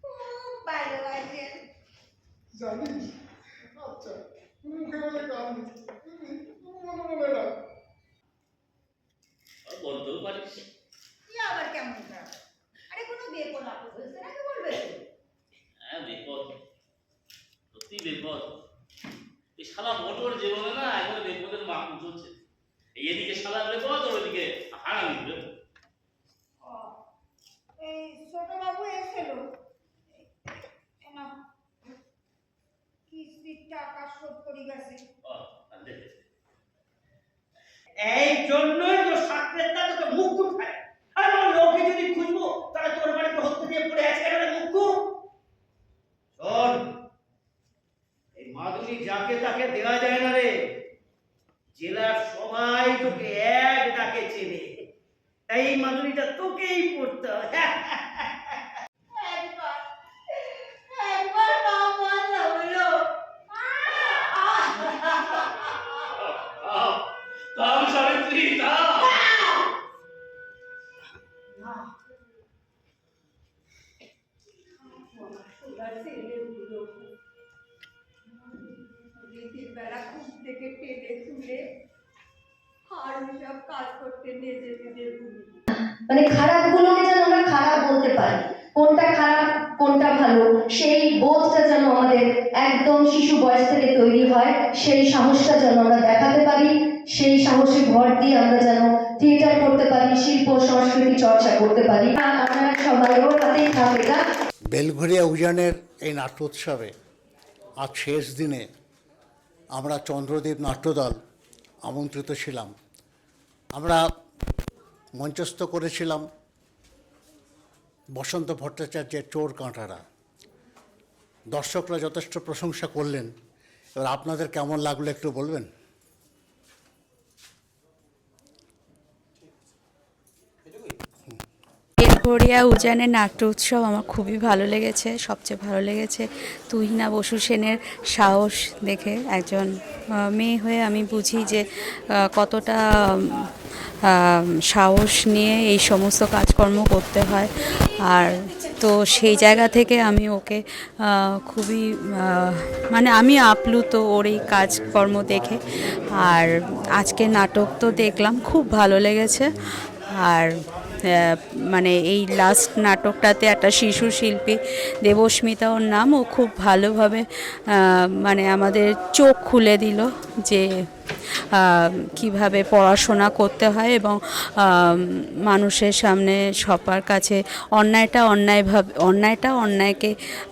খুব ভালোবাসেন। জানিস? আচ্ছা, মুখে বলে কান মনে মনে রাখ। বলতেও পারিস। কি আবার কেমন খারাপ? আরে কোনো বিপদ আপদ হয়েছে নাকি বলবে? হ্যাঁ, বিপদ, সত্যি বিপদ। এই শালা মোটর যে বলে না, এখন বিপদের মাকুল চলছে। এদিকে শালা বিপদ, ওইদিকে হারামি বিপদ। এই ছোট বাবু এসেছিল, কিস্তির টাকা শোধ করে গেছে। এই জন্যই তো সাকরেতটা তোকে মুখ খায়। আর আমার লোকে যদি খুঁজবো তাহলে তোর বাড়িতে হত্যা দিয়ে পড়ে আছে এখানে মুখ। শোন, এই মাধুরী যাকে তাকে দেওয়া যায় না রে। জেলার সবাই তোকে এক ডাকে চেনে, তাই এই মাধুরীটা তোকেই পড়তে হয়। একবার নাম বললাম হলো তাও সাবিত্রী তাও রীতির বেলা ঘুম থেকে টেনে তুলে আর সব কাজ করতে নেজে নেজে ঘুমি। মানে খারাপগুলোকে যেন আমরা খারাপ বলতে পারি, কোনটা খারাপ কোনটা ভালো সেই বোধটা যেন আমাদের একদম শিশু বয়স থেকে তৈরি হয়, সেই সাহসটা যেন আমরা দেখাতে পারি, সেই সাহসে ভর দিয়ে আমরা যেন থিয়েটার করতে পারি, শিল্প সংস্কৃতি চর্চা করতে পারি। আপনারা সবাই ওর হাতেই থাকবে এটা। বেলঘরিয়া উজানের এই নাট্যোৎসবে আজ শেষ দিনে আমরা চন্দ্রদ্বীপ নাট্যদল আমন্ত্রিত ছিলাম। আমরা মঞ্চস্থ করেছিলাম বসন্ত ভট্টাচার্যের চোর কাঁটারা। দর্শকরা যথেষ্ট প্রশংসা করলেন। এবার আপনাদের কেমন লাগলো একটু বলবেন? বেলঘরিয়া উজানের নাট্য উৎসব আমার খুবই ভালো লেগেছে। সবচেয়ে ভালো লেগেছে তুহিনা বসু সেনের সাহস দেখে। একজন মেয়ে হয়ে আমি বুঝি যে কতটা সাহস নিয়ে এই সমস্ত কাজকর্ম করতে হয়। আর তো সেই জায়গা থেকে আমি ওকে খুবই মানে আমি আপ্লুত ওর এই কাজকর্ম দেখে। আর আজকে নাটক তো দেখলাম, খুব ভালো লেগেছে। আর মানে এই লাস্ট নাটকটাতে একটা শিশু শিল্পী দেবস্মিতা ওর নাম, ও খুব ভালোভাবে মানে আমাদের চোখ খুলে দিল যে কিভাবে পড়াশোনা করতে হয় এবং মানুষের সামনে সবার কাছে অন্যায়কে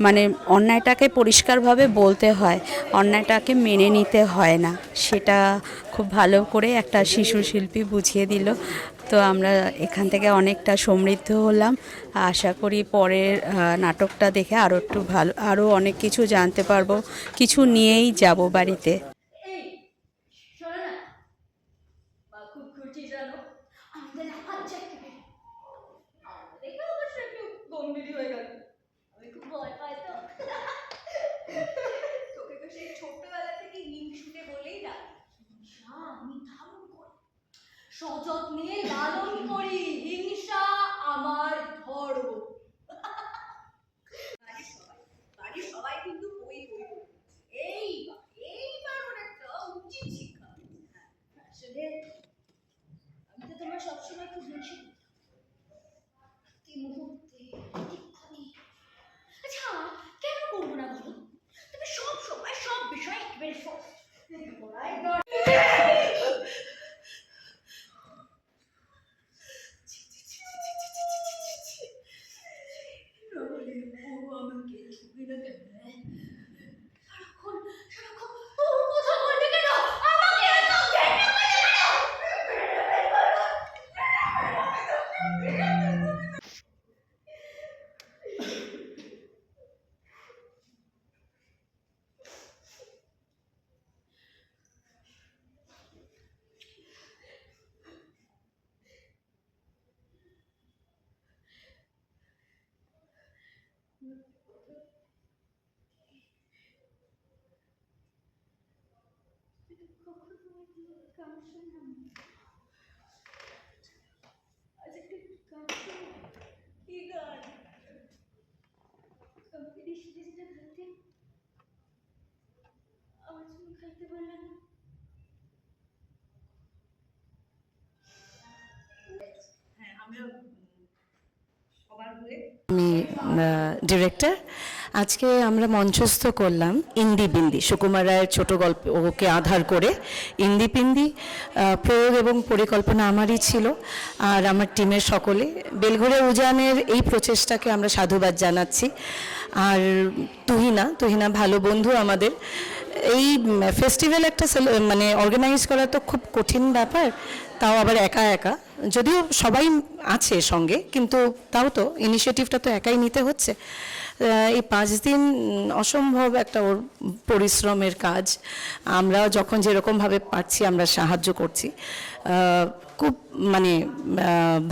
মানে অন্যায়টাকে পরিষ্কারভাবে বলতে হয়, অন্যায়টাকে মেনে নিতে হয় না। সেটা খুব ভালো করে একটা শিশু শিল্পী বুঝিয়ে দিল। তো আমরা এখান থেকে অনেকটা সমৃদ্ধ হলাম। আশা করি পরের নাটকটা দেখে আরও একটু ভালো, আরও অনেক কিছু জানতে পারবো, কিছু নিয়েই যাব বাড়িতে। এই শোনো না, মা খুব খুশি জানো আমাদের বাচ্চা দেখে অবশ্য একটু গম্ভীর হয়ে গেল। আমি খুব ভয় পাই তো। তোকে তো সেই ছোট্টবেলা থেকে হিংসুটে বলেই না, হিংসা আমি ধারণ করি, সযত্নে লালন করি, হিংসা আমার ধর্ম। বাড়ির সবাই কিন্তু বই বই এইবার ওর একটা উচিত শিক্ষা। আসলে আমি তো তোমার সবসময় খুব হিংসা প্রতি মুহূর্তে প্রতিক্ষণে। আচ্ছা কেন করবো না বলো? তুমি সব সময় সব বিষয় একেবারে আমি ডিরেক্টর। আজকে আমরা মঞ্চস্থ করলাম ইন্দি বিন্দি, সুকুমার রায়ের ছোট গল্প ওকে আধার করে ইন্দি পিন্দি। প্রয়োগ এবং পরিকল্পনা আমারই ছিল আর আমার টিমের সকলে। বেলঘরিয়া উজানের এই প্রচেষ্টাকে আমরা সাধুবাদ জানাচ্ছি। আর তুহিনা ভালো বন্ধু আমাদের। এই ফেস্টিভ্যাল একটা মানে অর্গানাইজ করা তো খুব কঠিন ব্যাপার, তাও আবার একা একা, যদিও সবাই আছে সঙ্গে, কিন্তু তাও তো ইনিশিয়েটিভটা তো একাই নিতে হচ্ছে। এই 5 দিন অসম্ভব একটা ওর পরিশ্রমের কাজ। আমরা যখন যেরকমভাবে পারছি আমরা সাহায্য করছি। খুব মানে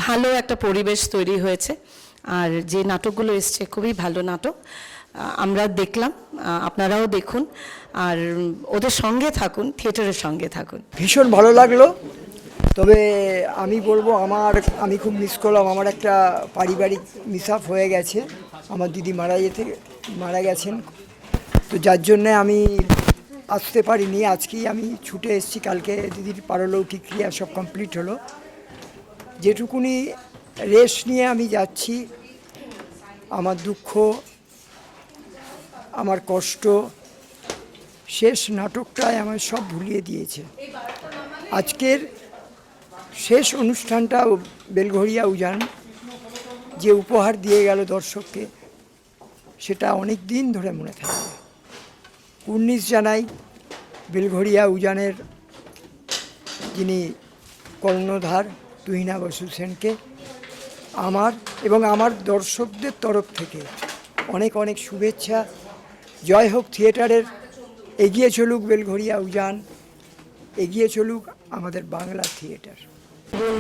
ভালো একটা পরিবেশ তৈরি হয়েছে, আর যে নাটকগুলো এসছে খুবই ভালো নাটক। আমরা দেখলাম, আপনারাও দেখুন, আর ওদের সঙ্গে থাকুন, থিয়েটারের সঙ্গে থাকুন। ভীষণ ভালো লাগলো। তবে আমি বলবো আমি খুব মিস করলাম, আমার একটা পারিবারিক মিস আপ হয়ে গেছে। আমার দিদি মারা গেছেন, তো যার জন্যে আমি আসতে পারিনি। আজকেই আমি ছুটে এসেছি, কালকে দিদির পারলৌকিক ক্রিয়া সব কমপ্লিট হলো। যেটুকুনি রেস্ট নিয়ে আমি যাচ্ছি, আমার দুঃখ, আমার কষ্ট, শেষ নাটকটায় আমার সব ভুলিয়ে দিয়েছে। আজকের শেষ অনুষ্ঠানটা বেলঘরিয়া উজান যে উপহার দিয়ে গেল দর্শককে, সেটা অনেক দিন ধরে মনে থাকবে। কুর্নিশ জানাই বেলঘরিয়া উজানের যিনি কর্ণধার তুহিনা বসু সেনকে, আমার এবং আমার দর্শকদের তরফ থেকে অনেক অনেক শুভেচ্ছা। জয় হোক থিয়েটারের, এগিয়ে চলুক বেলঘরিয়া উজান, এগিয়ে চলুক আমাদের বাংলা থিয়েটার।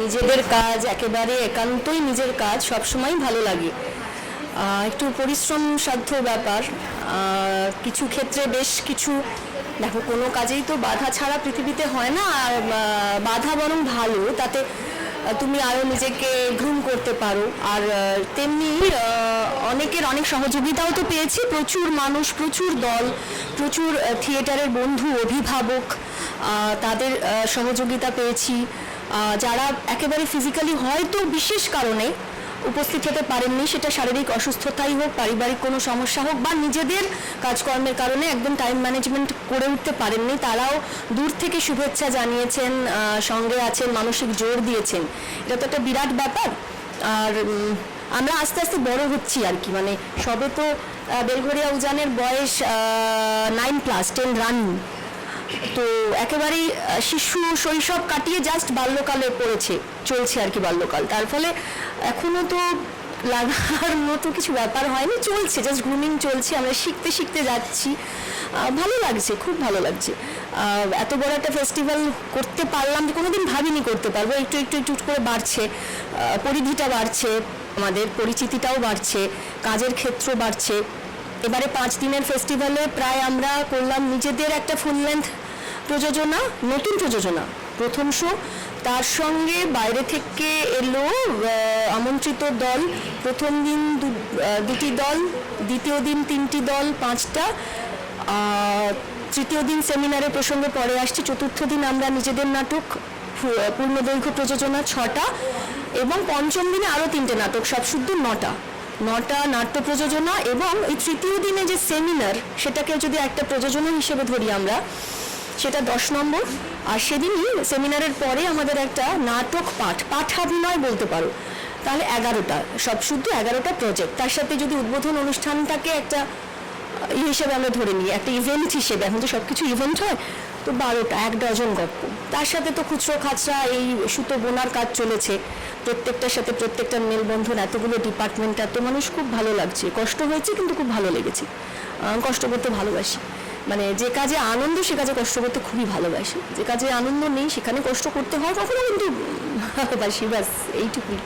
নিজেদের কাজ একেবারে একান্তই নিজের কাজ সবসময় ভালো লাগে। একটু পরিশ্রম সাধ্য ব্যাপার, কিছু ক্ষেত্রে বেশ কিছু, দেখো কোনো কাজেই তো বাধা ছাড়া পৃথিবীতে হয় না, আর বাধা বরং ভালো, তাতে তুমি আরও নিজেকে গ্রুম করতে পারো। আর তেমনি অনেকের অনেক সহযোগিতাও তো পেয়েছি, প্রচুর মানুষ, প্রচুর দল, প্রচুর থিয়েটারের বন্ধু, অভিভাবক, তাদের সহযোগিতা পেয়েছি। যারা একেবারে ফিজিক্যালি হয়তো বিশেষ কারণে উপস্থিত হতে পারেননি, সেটা শারীরিক অসুস্থতাই হোক, পারিবারিক কোনো সমস্যা হোক, বা নিজেদের কাজকর্মের কারণে একদম টাইম ম্যানেজমেন্ট করে উঠতে পারেননি, তারাও দূর থেকে শুভেচ্ছা জানিয়েছেন, সঙ্গে আছেন, মানসিক জোর দিয়েছেন। এটা তো একটা বিরাট ব্যাপার। আর আমরা আস্তে আস্তে বড় হচ্ছি আর কি, মানে সবে তো বেলঘরিয়া উজানের বয়স 9+, 10 রানিং, তো একেবারেই শিশু শৈশব কাটিয়ে জাস্ট বাল্যকালে চলছে আর কি বাল্যকাল। তার ফলে এখনো তো লাগার মতো কিছু ব্যাপার হয়নি, চলছে, জাস্ট গ্রুমিং চলছে, আমরা শিখতে শিখতে যাচ্ছি। ভালো লাগছে, খুব ভালো লাগছে। এত বড় একটা ফেস্টিভ্যাল করতে পারলাম, কোনোদিন ভাবিনি করতে পারবো। একটু একটু একটু করে বাড়ছে, পরিধিটা বাড়ছে, আমাদের পরিচিতিটাও বাড়ছে, কাজের ক্ষেত্র বাড়ছে। এবারে 5 দিনের ফেস্টিভ্যালে প্রায় আমরা করলাম নিজেদের একটা ফুল লেন্থ প্রযোজনা, নতুন প্রযোজনা, প্রথম শো। তার সঙ্গে বাইরে থেকে এলো আমন্ত্রিত দল, প্রথম দিন 2টি দল, দ্বিতীয় দিন 3টি দল, 5টা, তৃতীয় দিন সেমিনারের প্রসঙ্গে পরে আসছে, চতুর্থ দিন আমরা নিজেদের নাটক পূর্ণদৈর্ঘ্য প্রযোজনা 6টা, এবং পঞ্চম দিনে আরও 3টে নাটক, সব শুদ্ধ 9টা নাট্য প্রযোজনা। এবং এই তৃতীয় দিনে যে সেমিনার, সেটাকে যদি একটা প্রযোজনা হিসেবে ধরি আমরা, সেটা 10 নম্বর। আর সেদিনই সেমিনারের পরে আমাদের একটা নাটক পাঠাভিনয় বলতে পারো, তাহলে 11টা, সব শুদ্ধ 11টা প্রজেক্ট। তার সাথে যদি উদ্বোধন অনুষ্ঠানটাকে একটা হিসেবে আমরা ধরে নিই, একটা ইভেন্ট হিসেবে, এখন তো সব কিছু ইভেন্ট হয়, তো 12টা, 1 ডজন গল্প। তার সাথে তো খুচরো খাচরা এই সুতো বোনার কাজ চলেছে, প্রত্যেকটার সাথে প্রত্যেকটা মেলবন্ধন, এতগুলো ডিপার্টমেন্ট, এত মানুষ, খুব ভালো লাগছে। কষ্ট হয়েছে কিন্তু খুব ভালো লেগেছে। কষ্ট করতে ভালোবাসি, মানে যে কাজে আনন্দ সে কাজে কষ্ট করতে খুবই ভালোবাসি, যে কাজে আনন্দ নেই সেখানে কষ্ট করতে হয় কখনো, কিন্তু ভালোবাসি, ব্যাস এইটুকুই।